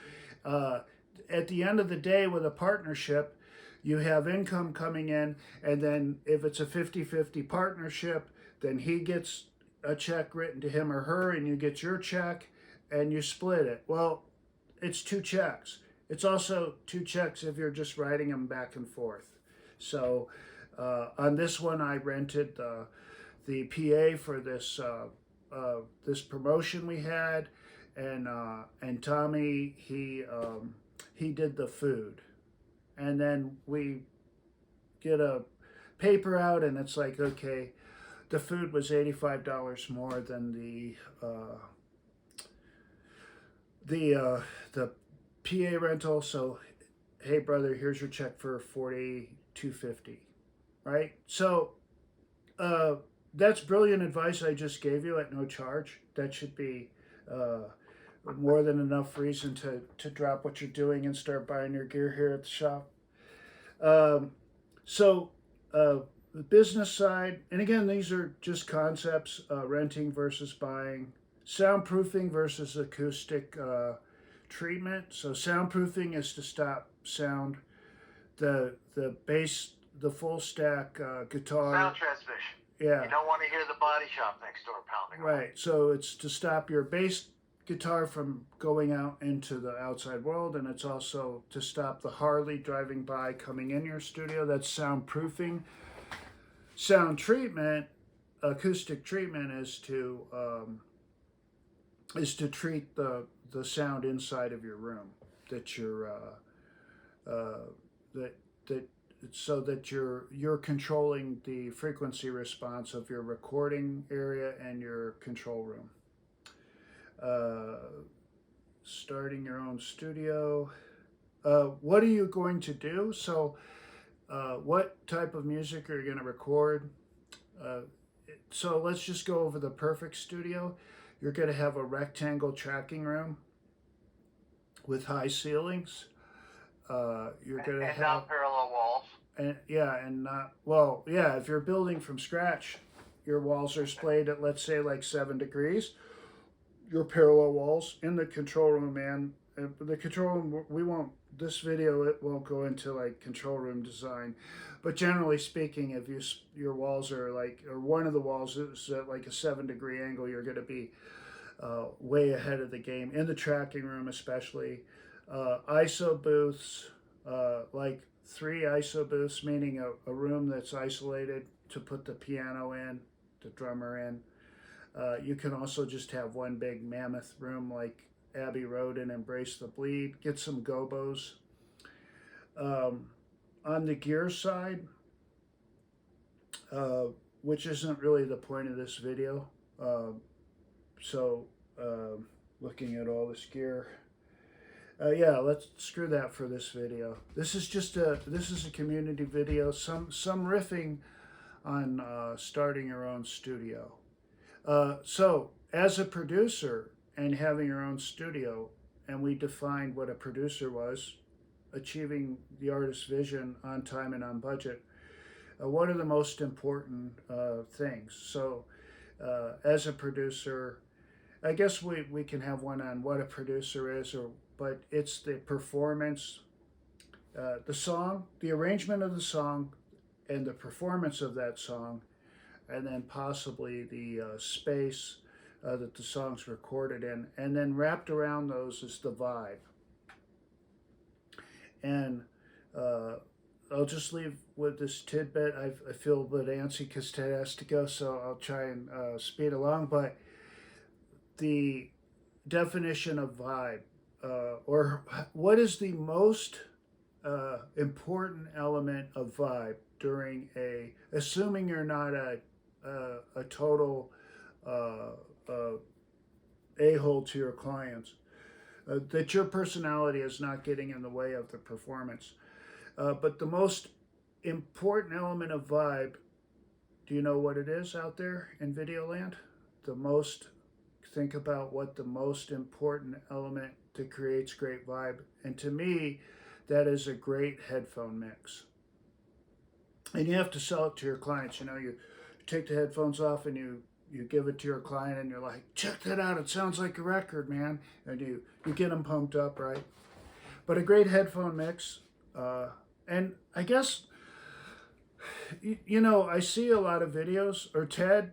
Speaker 1: At the end of the day, with a partnership, you have income coming in, and then if it's a 50-50 partnership, then he gets a check written to him or her, and you get your check, and you split it. Well, it's two checks. It's also two checks if you're just writing them back and forth. So on this one, I rented the PA for this promotion we had, and Tommy he did the food. and then we get a paper out, and it's like, okay, the food was $85 more than the PA rental. So, hey brother, here's your check for $42.50, right? So that's brilliant advice I just gave you at no charge. That should be more than enough reason to drop what you're doing and start buying your gear here at the shop. Um, so, the business side, and again, these are just concepts: renting versus buying, soundproofing versus acoustic treatment. So, soundproofing is to stop sound. The bass, the full stack guitar.
Speaker 2: Sound transmission.
Speaker 1: Yeah.
Speaker 2: You don't want to hear the body shop next door pounding.
Speaker 1: Right. So it's to stop your bass guitar from going out into the outside world, and it's also to stop the Harley driving by coming in your studio. That's soundproofing. Sound treatment, acoustic treatment, is to treat the sound inside of your room, that you're that so that you're controlling the frequency response of your recording area and your control room. Starting your own studio. What are you going to do? So, what type of music are you going to record? So let's just go over the perfect studio. You're going to have a rectangle tracking room with high ceilings. You're going to have
Speaker 2: non-parallel walls.
Speaker 1: And if you're building from scratch, your walls are splayed at, let's say, like 7 degrees. Your parallel walls in the control room, man. The control room, this video, it won't go into like control room design, but generally speaking, if your walls are like, or one of the walls is at like a 7-degree angle, you're going to be way ahead of the game in the tracking room, especially. ISO booths, like 3 ISO booths, meaning a room that's isolated to put the piano in, the drummer in. You can also just have one big mammoth room like Abbey Road and Embrace the Bleed. Get some gobos. On the gear side, which isn't really the point of this video, looking at all this gear, let's screw that for this video. This is a community video, some riffing on starting your own studio. So as a producer and having your own studio, and we defined what a producer was, achieving the artist's vision on time and on budget. What are the most important things? So as a producer, I guess we can have one on what a producer is, but it's the performance, the song, the arrangement of the song, and the performance of that song, and then possibly the space that the song's recorded in, and then wrapped around those is the vibe. And I'll just leave with this tidbit. I feel a bit antsy because Ted has to go, so I'll try and speed along. But the definition of vibe, or what is the most important element of vibe during assuming you're not a total a-hole to your clients, that your personality is not getting in the way of the performance. But the most important element of vibe, do you know what it is out there in video land? Think about what the most important element that creates great vibe. And to me, that is a great headphone mix. And you have to sell it to your clients. You take the headphones off and you give it to your client and you're like, check that out, it sounds like a record, man. And you get them pumped up, right? But a great headphone mix, and I guess, I see a lot of videos, or Ted,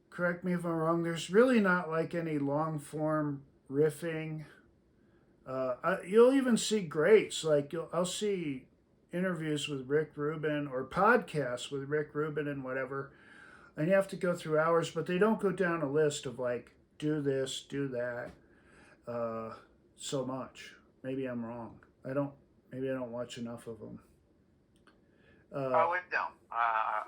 Speaker 1: correct me if I'm wrong, there's really not like any long form riffing. You'll even see greats, like I'll see interviews with Rick Rubin or podcasts with Rick Rubin and whatever, and you have to go through hours, but they don't go down a list of like, do this, do that, so much. Maybe I'm wrong. I don't Maybe I don't watch enough of them.
Speaker 2: I would no. I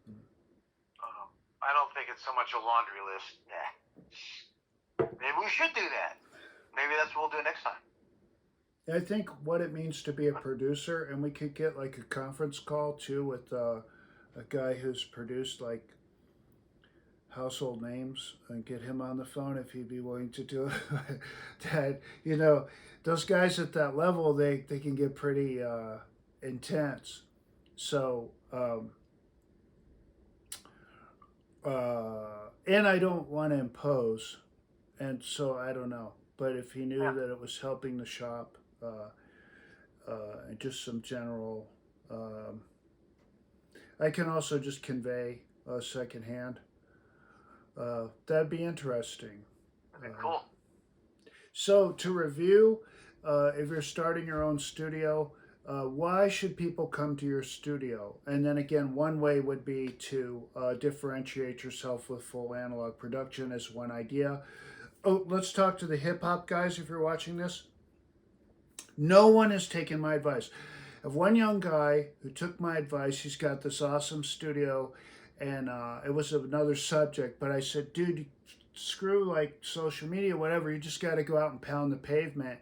Speaker 2: don't know. I don't think it's so much a laundry list. Nah. Maybe we should do that. Maybe that's what we'll do next time.
Speaker 1: I think what it means to be a producer, and we could get like a conference call too with a guy who's produced like household names and get him on the phone if he'd be willing to do it. That, you know, those guys at that level, they can get pretty intense. So, and I don't want to impose, and so I don't know. But if he knew
Speaker 2: Yeah.
Speaker 1: that it was helping the shop, and just some general, I can also just convey secondhand. That'd be interesting.
Speaker 2: That'd be cool.
Speaker 1: So to review, if you're starting your own studio, why should people come to your studio? And then again, one way would be to differentiate yourself with full analog production as one idea. Oh, let's talk to the hip hop guys if you're watching this. No one has taken my advice. I have one young guy who took my advice. He's got this awesome studio, and it was another subject, but I said, dude, screw like social media, whatever. You just got to go out and pound the pavement.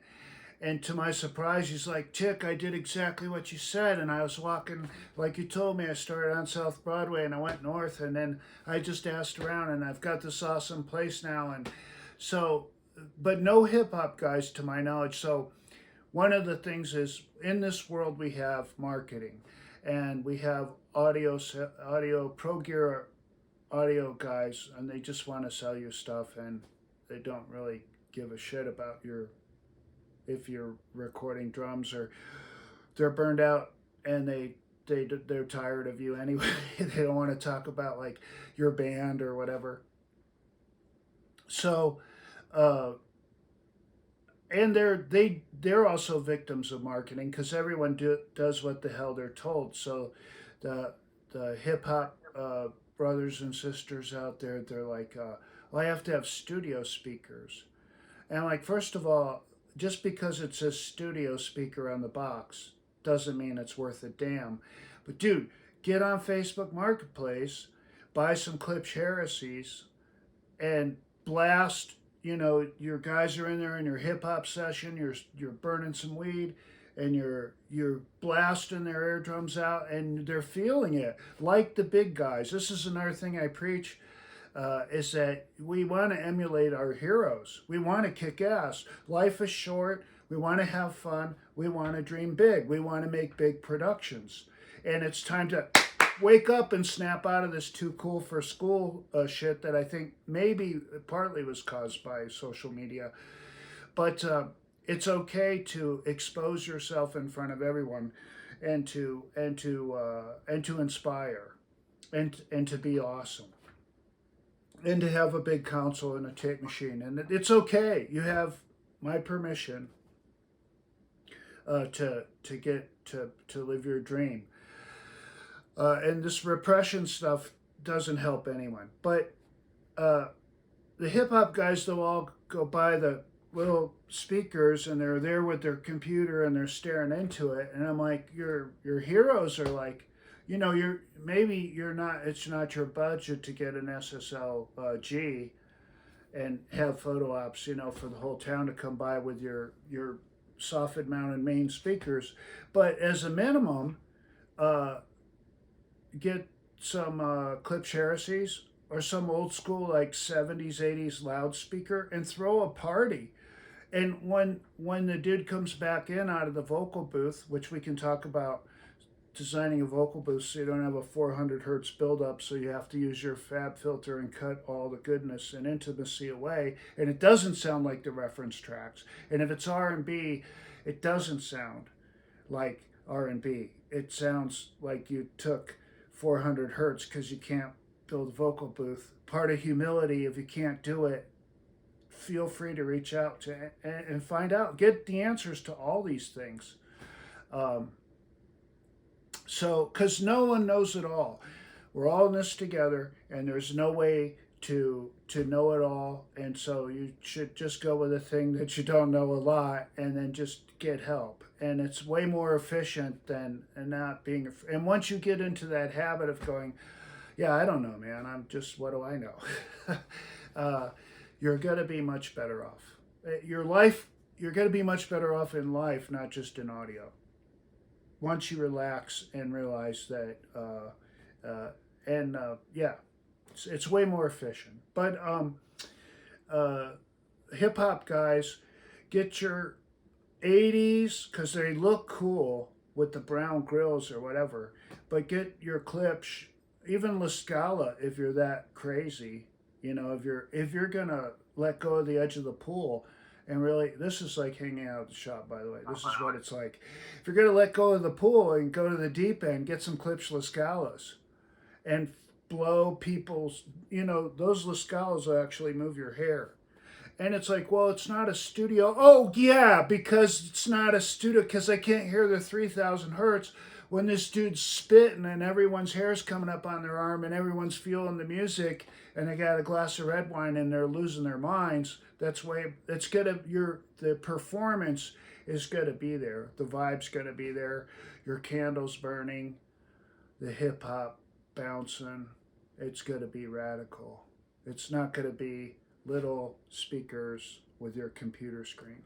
Speaker 1: And to my surprise, he's like, Tick, I did exactly what you said. And I was walking, like you told me, I started on South Broadway and I went north. And then I just asked around and I've got this awesome place now. And so, but no hip hop guys to my knowledge. So one of the things is in this world, we have marketing and we have audio pro gear audio guys, and they just want to sell you stuff and they don't really give a shit about if you're recording drums, or they're burned out and they're tired of you anyway. They don't want to talk about like your band or whatever. So and they're also victims of marketing because everyone does what the hell they're told. So the hip hop brothers and sisters out there, they're like, well, I have to have studio speakers. And I'm like, first of all, just because it says studio speaker on the box doesn't mean it's worth a damn. But dude, get on Facebook Marketplace, buy some Klipsch Heresies, and blast. You know, your guys are in there in your hip hop session. You're burning some weed, and you're blasting their eardrums out, and they're feeling it like the big guys. This is another thing I preach. Is that we want to emulate our heroes. We want to kick ass. Life is short. We want to have fun. We want to dream big. We want to make big productions. And it's time to wake up and snap out of this too cool for school shit that I think maybe partly was caused by social media. But it's okay to expose yourself in front of everyone and to inspire and to be awesome. And to have a big console and a tape machine, and it's okay. You have my permission to live your dream. And this repression stuff doesn't help anyone. But the hip hop guys, they'll all go buy the little speakers, and they're there with their computer and they're staring into it. And I'm like, your heroes are like, you know, it's not your budget to get an SSL-G and have photo ops, you know, for the whole town to come by with your soffit mounted main speakers. But as a minimum, get some Klipsch Heresies or some old school like 70s, 80s loudspeaker and throw a party. And when the dude comes back in out of the vocal booth, which we can talk about, designing a vocal booth so you don't have a 400 hertz buildup, so you have to use your fab filter and cut all the goodness and intimacy away, and it doesn't sound like the reference tracks. And if it's R&B, it doesn't sound like R&B. It sounds like you took 400 hertz because you can't build a vocal booth. Part of humility, if you can't do it, feel free to reach out to and find out, get the answers to all these things. So, because no one knows it all. We're all in this together, and there's no way to know it all, and so you should just go with a thing that you don't know a lot, and then just get help. And it's way more efficient than and not being. And once you get into that habit of going, yeah, I don't know, man. I'm just what do I know? uh, you're gonna be much better off. Your life, you're gonna be much better off in life, not just in audio. Once you relax and realize that, yeah, it's way more efficient. But hip hop guys, get your 80s because they look cool with the brown grills or whatever. But get your clips, even La Scala, if you're that crazy. You know, if you're gonna let go of the edge of the pool, and really, this is like hanging out at the shop. By the way, this is what it's like. If you're gonna let go of the pool and go to the deep end, get some clips La Scalas, and blow people's. You know, those La Scalas will actually move your hair. And it's like, well, it's not a studio. Oh, yeah, because it's not a studio, because I can't hear the 3,000 hertz when this dude's spitting and everyone's hair's coming up on their arm and everyone's feeling the music and they got a glass of red wine and they're losing their minds. That's way, it's gonna, the performance is gonna be there. The vibe's gonna be there. Your candles burning, the hip hop bouncing. It's gonna be radical. It's not gonna be little speakers with your computer screen.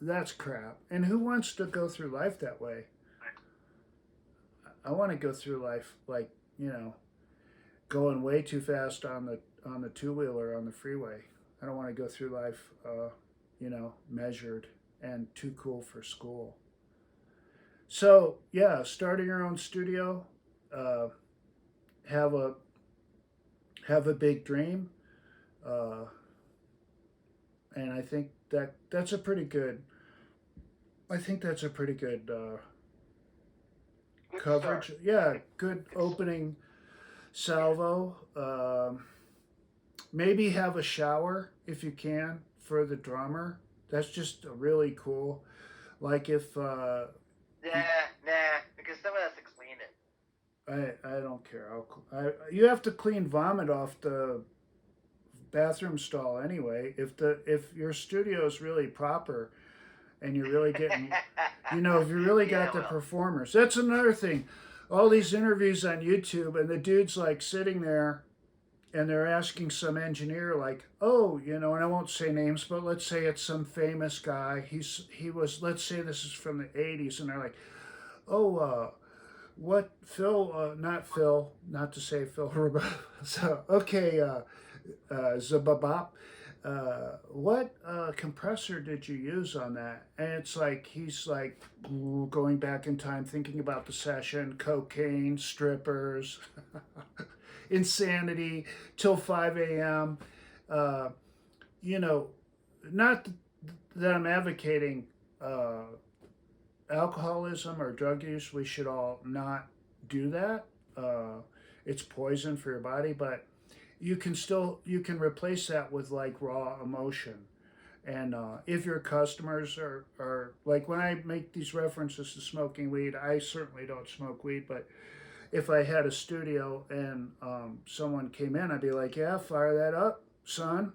Speaker 1: That's crap. And who wants to go through life that way? I want to go through life like, you know, going way too fast on the two-wheeler on the freeway. I don't want to go through life, you know, measured and too cool for school. So yeah, starting your own studio, uh, have a big dream. Uh, and I think that's a pretty good. I think that's a pretty good
Speaker 2: Good
Speaker 1: coverage.
Speaker 2: start.
Speaker 1: Yeah, good opening salvo. Maybe have a shower if you can for the drummer. That's just really cool. Like if
Speaker 2: Nah, because someone has to clean it.
Speaker 1: I don't care. You have to clean vomit off the bathroom stall anyway. If your studio is really proper and you're really getting, you know, if you really got the performers. That's another thing. All these interviews on YouTube and the dude's like sitting there and they're asking some engineer like, oh, you know, and I won't say names, but let's say it's some famous guy. He was, let's say this is from the 80s, and they're like, oh, what Phil, not Phil, not to say Phil so okay, Zababop, what compressor did you use on that? And it's like he's like going back in time, thinking about the session, cocaine, strippers, insanity till 5 a.m. You know, not that I'm advocating alcoholism or drug use. We should all not do that. It's poison for your body, but you can replace that with like raw emotion. And if your customers are like, when I make these references to smoking weed, I certainly don't smoke weed, but if I had a studio and someone came in, I'd be like, yeah, fire that up, son.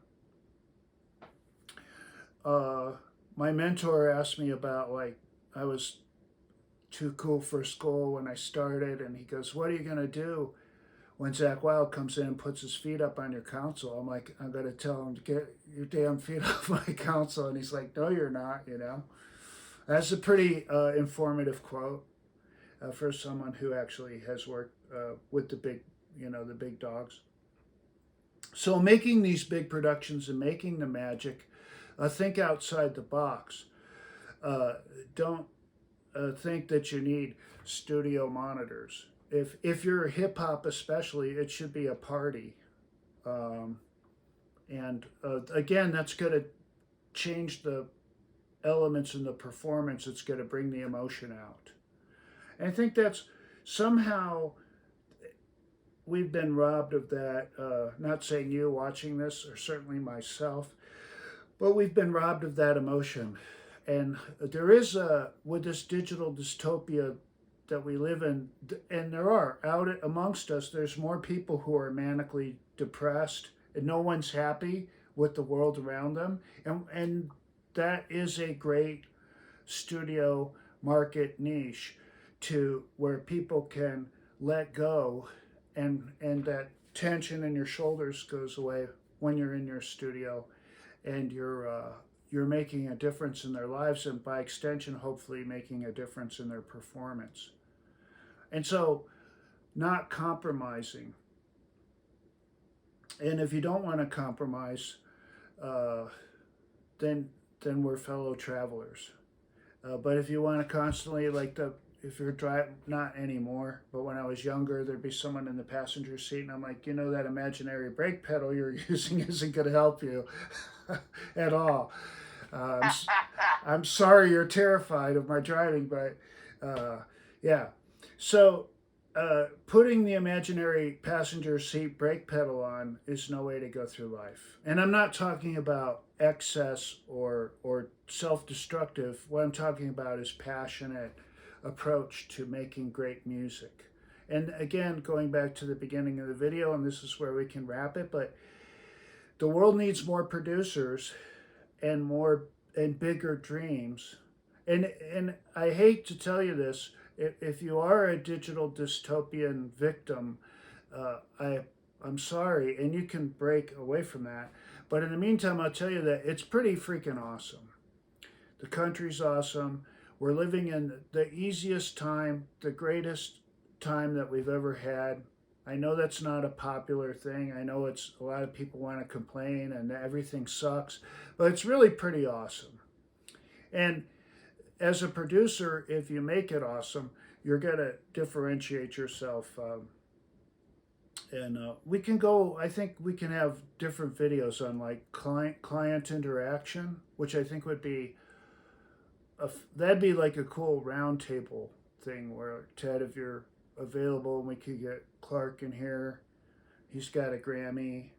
Speaker 1: My mentor asked me about, like, I was too cool for school when I started, and he goes, what are you going to do when Zakk Wylde comes in and puts his feet up on your console? I'm like, I'm going to tell him to get your damn feet off my console. And he's like, no, you're not, you know. That's a pretty informative quote for someone who actually has worked with the big, you know, the big dogs. So making these big productions and making the magic, think outside the box. Don't think that you need studio monitors. If you're hip hop, especially, it should be a party. And again, that's going to change the elements in the performance. It's going to bring the emotion out. And I think that's somehow we've been robbed of that. Not saying you watching this, or certainly myself, but we've been robbed of that emotion. And there is with this digital dystopia that we live in, and there are out amongst us, there's more people who are manically depressed, and no one's happy with the world around them, and that is a great studio market niche to where people can let go, and that tension in your shoulders goes away when you're in your studio, and you're making a difference in their lives, and by extension hopefully making a difference in their performance. And so, not compromising. And if you don't want to compromise, uh, then we're fellow travelers. But if you want to constantly, like if you're driving, not anymore, but when I was younger, there'd be someone in the passenger seat, and I'm like, that imaginary brake pedal you're using isn't going to help you at all. I'm sorry you're terrified of my driving, but yeah. So putting the imaginary passenger seat brake pedal on is no way to go through life. And I'm not talking about excess or self-destructive. What I'm talking about is passionate approach to making great music. And again, going back to the beginning of the video, and this is where we can wrap it, but the world needs more producers and more and bigger dreams. And I hate to tell you this, if you are a digital dystopian victim, I'm sorry, and you can break away from that. But in the meantime, I'll tell you that it's pretty freaking awesome. The country's awesome. We're living in the easiest time, the greatest time that we've ever had. I know that's not a popular thing. I know it's a lot of people want to complain and everything sucks, but it's really pretty awesome. And as a producer, if you make it awesome, you're going to differentiate yourself. And we can go, I think we can have different videos on like client interaction, which I think would be, that'd be like a cool roundtable thing where, Ted, if you're available, and we could get Clark in here. He's got a Grammy.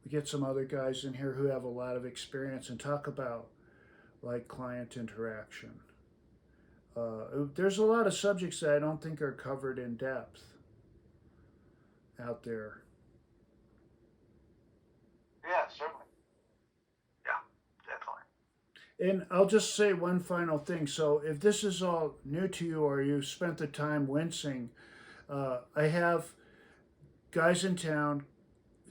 Speaker 1: We get some other guys in here who have a lot of experience and talk about like client interaction. There's a lot of subjects that I don't think are covered in depth out there.
Speaker 2: Yeah, certainly. Yeah, definitely.
Speaker 1: And I'll just say one final thing. So if this is all new to you or you've spent the time wincing, I have guys in town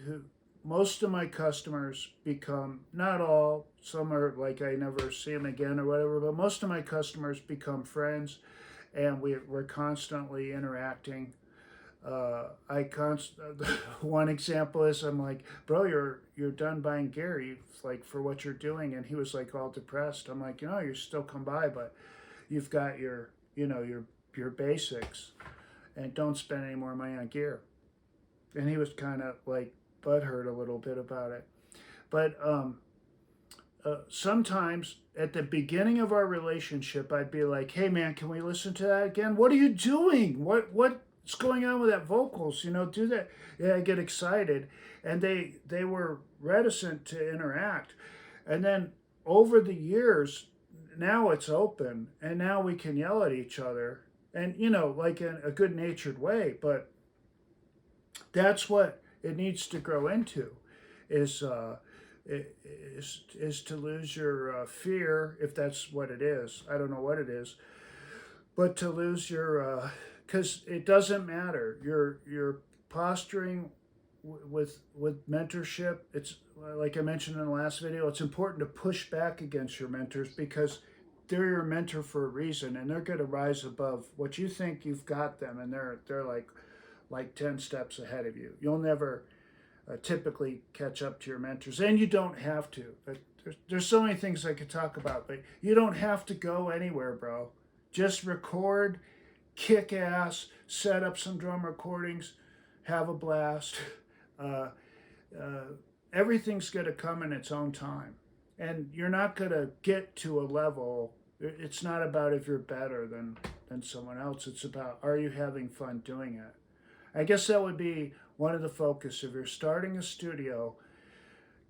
Speaker 1: who, most of my customers become, not all, some are like I never see them again or whatever, but most of my customers become friends, and we're constantly interacting. One example is I'm like, bro, you're done buying gear, like for what you're doing, and he was like all depressed. I'm like, you still come by, but you've got your your basics, and don't spend any more money on gear. And he was kind of like butthurt a little bit about it, but sometimes at the beginning of our relationship, I'd be like, hey man, can we listen to that again? What are you doing? What's going on with that vocals? Do that. Yeah, I get excited. And they were reticent to interact. And then over the years, now it's open, and now we can yell at each other, and like in a good natured way. But that's what it needs to grow into, is to lose your fear, if that's what it is. I don't know what it is, but to lose your because it doesn't matter. You're posturing with mentorship. It's like I mentioned in the last video. It's important to push back against your mentors, because they're your mentor for a reason, and they're going to rise above what you think you've got them, and they're like 10 steps ahead of you. You'll never typically catch up to your mentors, and you don't have to. But there's so many things I could talk about, but you don't have to go anywhere, bro. Just record, kick ass, set up some drum recordings, have a blast. Everything's going to come in its own time, and you're not going to get to a level. It's not about if you're better than someone else. It's about, are you having fun doing it? I guess that would be one of the focus. If you're starting a studio,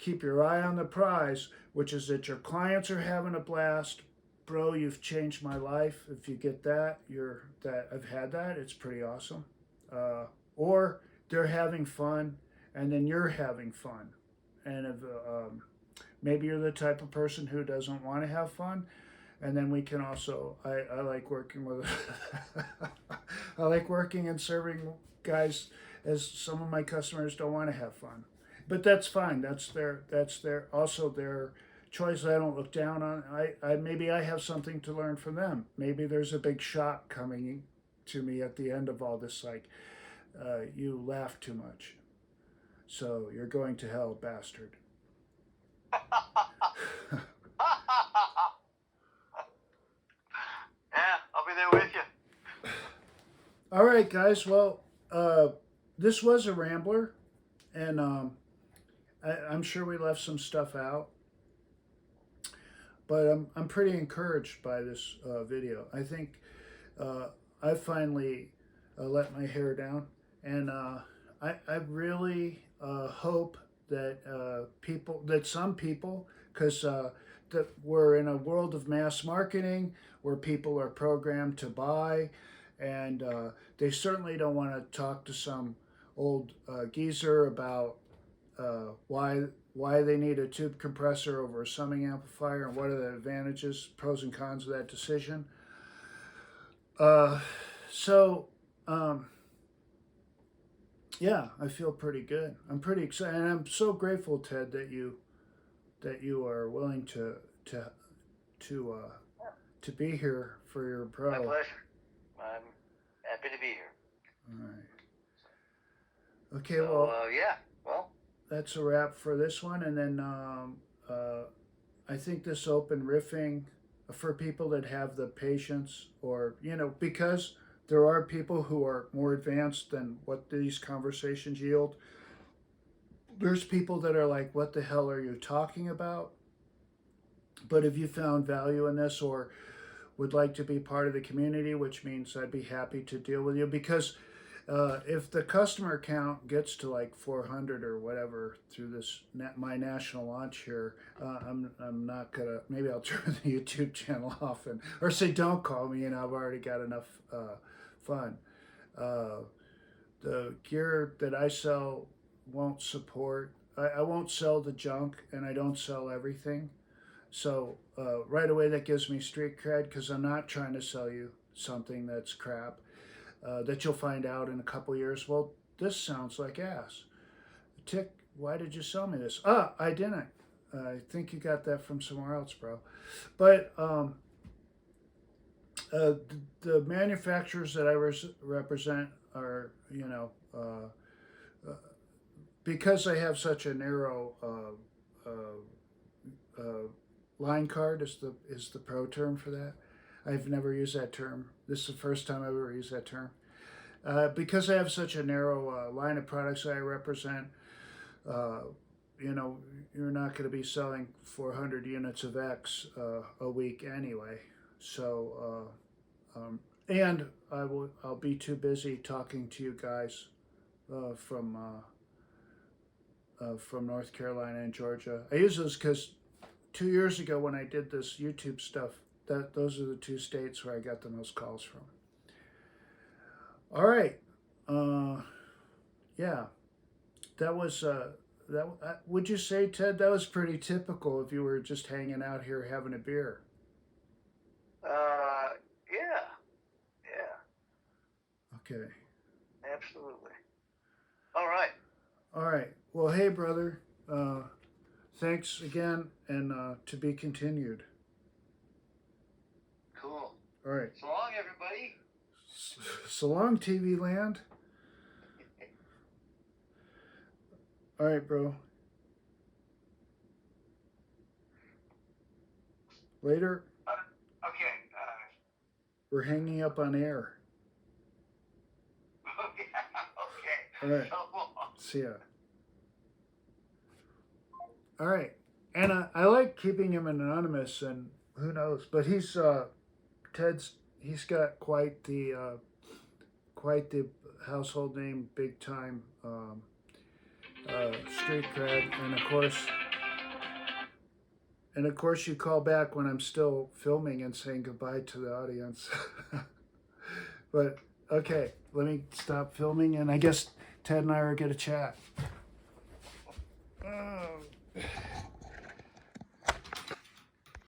Speaker 1: keep your eye on the prize, which is that your clients are having a blast, bro, you've changed my life. If you get that, I've had that. It's pretty awesome. Or they're having fun, and then you're having fun, and if maybe you're the type of person who doesn't want to have fun, and then we can also. I like working with. I like working and serving guys, as some of my customers don't want to have fun, but that's fine. That's their also their choice. I don't look down on. I maybe I have something to learn from them. Maybe there's a big shock coming to me at the end of all this. Like, you laugh too much, so you're going to hell, bastard.
Speaker 2: Yeah, I'll be there with you.
Speaker 1: All right, guys. Well, this was a rambler, and I'm sure we left some stuff out, but I'm pretty encouraged by this video. I think I finally let my hair down, and I really hope that some people, because that we're in a world of mass marketing where people are programmed to buy, and they certainly don't want to talk to some old geezer about why they need a tube compressor over a summing amplifier and what are the advantages, pros and cons of that decision. So yeah, I feel pretty good. I'm pretty excited, and I'm so grateful, Ted, that you are willing to be here for your bro.
Speaker 2: My pleasure. I'm happy to be here.
Speaker 1: All right. Okay.
Speaker 2: So,
Speaker 1: Well,
Speaker 2: yeah. Well,
Speaker 1: that's a wrap for this one, and then I think this open riffing for people that have the patience, or because there are people who are more advanced than what these conversations yield. There's people that are like, what the hell are you talking about? But if you found value in this, or would like to be part of the community, which means I'd be happy to deal with you, because if the customer count gets to like 400 or whatever through this my national launch here, I'm not gonna. Maybe I'll turn the YouTube channel off or say don't call me. I've already got enough fun. The gear that I sell won't support. I won't sell the junk, and I don't sell everything. So right away that gives me street cred, because I'm not trying to sell you something that's crap. That you'll find out in a couple years. Well, this sounds like ass. Tick, why did you sell me this? I didn't. I think you got that from somewhere else, bro. But the manufacturers that I represent are, because I have such a narrow line card is the pro term for that. I've never used that term. This is the first time I've ever used that term. Because I have such a narrow line of products I represent, you're not going to be selling 400 units of X a week anyway. So, and I'll be too busy talking to you guys from North Carolina and Georgia. I use those because 2 years ago when I did this YouTube stuff, those are the two states where I got the most calls from. All right, yeah, that was would you say, Ted, that was pretty typical if you were just hanging out here having a beer?
Speaker 2: Yeah.
Speaker 1: Okay.
Speaker 2: Absolutely. All right.
Speaker 1: All right. Well, hey, brother. Thanks again, and to be continued.
Speaker 2: Cool.
Speaker 1: All right.
Speaker 2: So long, everybody.
Speaker 1: So long, TV land. All right, bro. Later.
Speaker 2: Okay.
Speaker 1: We're hanging up on air.
Speaker 2: Okay.
Speaker 1: All right.
Speaker 2: So long.
Speaker 1: See ya. All right. And I like keeping him anonymous, and who knows, but he's got quite the household name, big time street cred, and of course, And of course, you call back when I'm still filming and saying goodbye to the audience. But okay, let me stop filming, and I guess Ted and I are going to chat.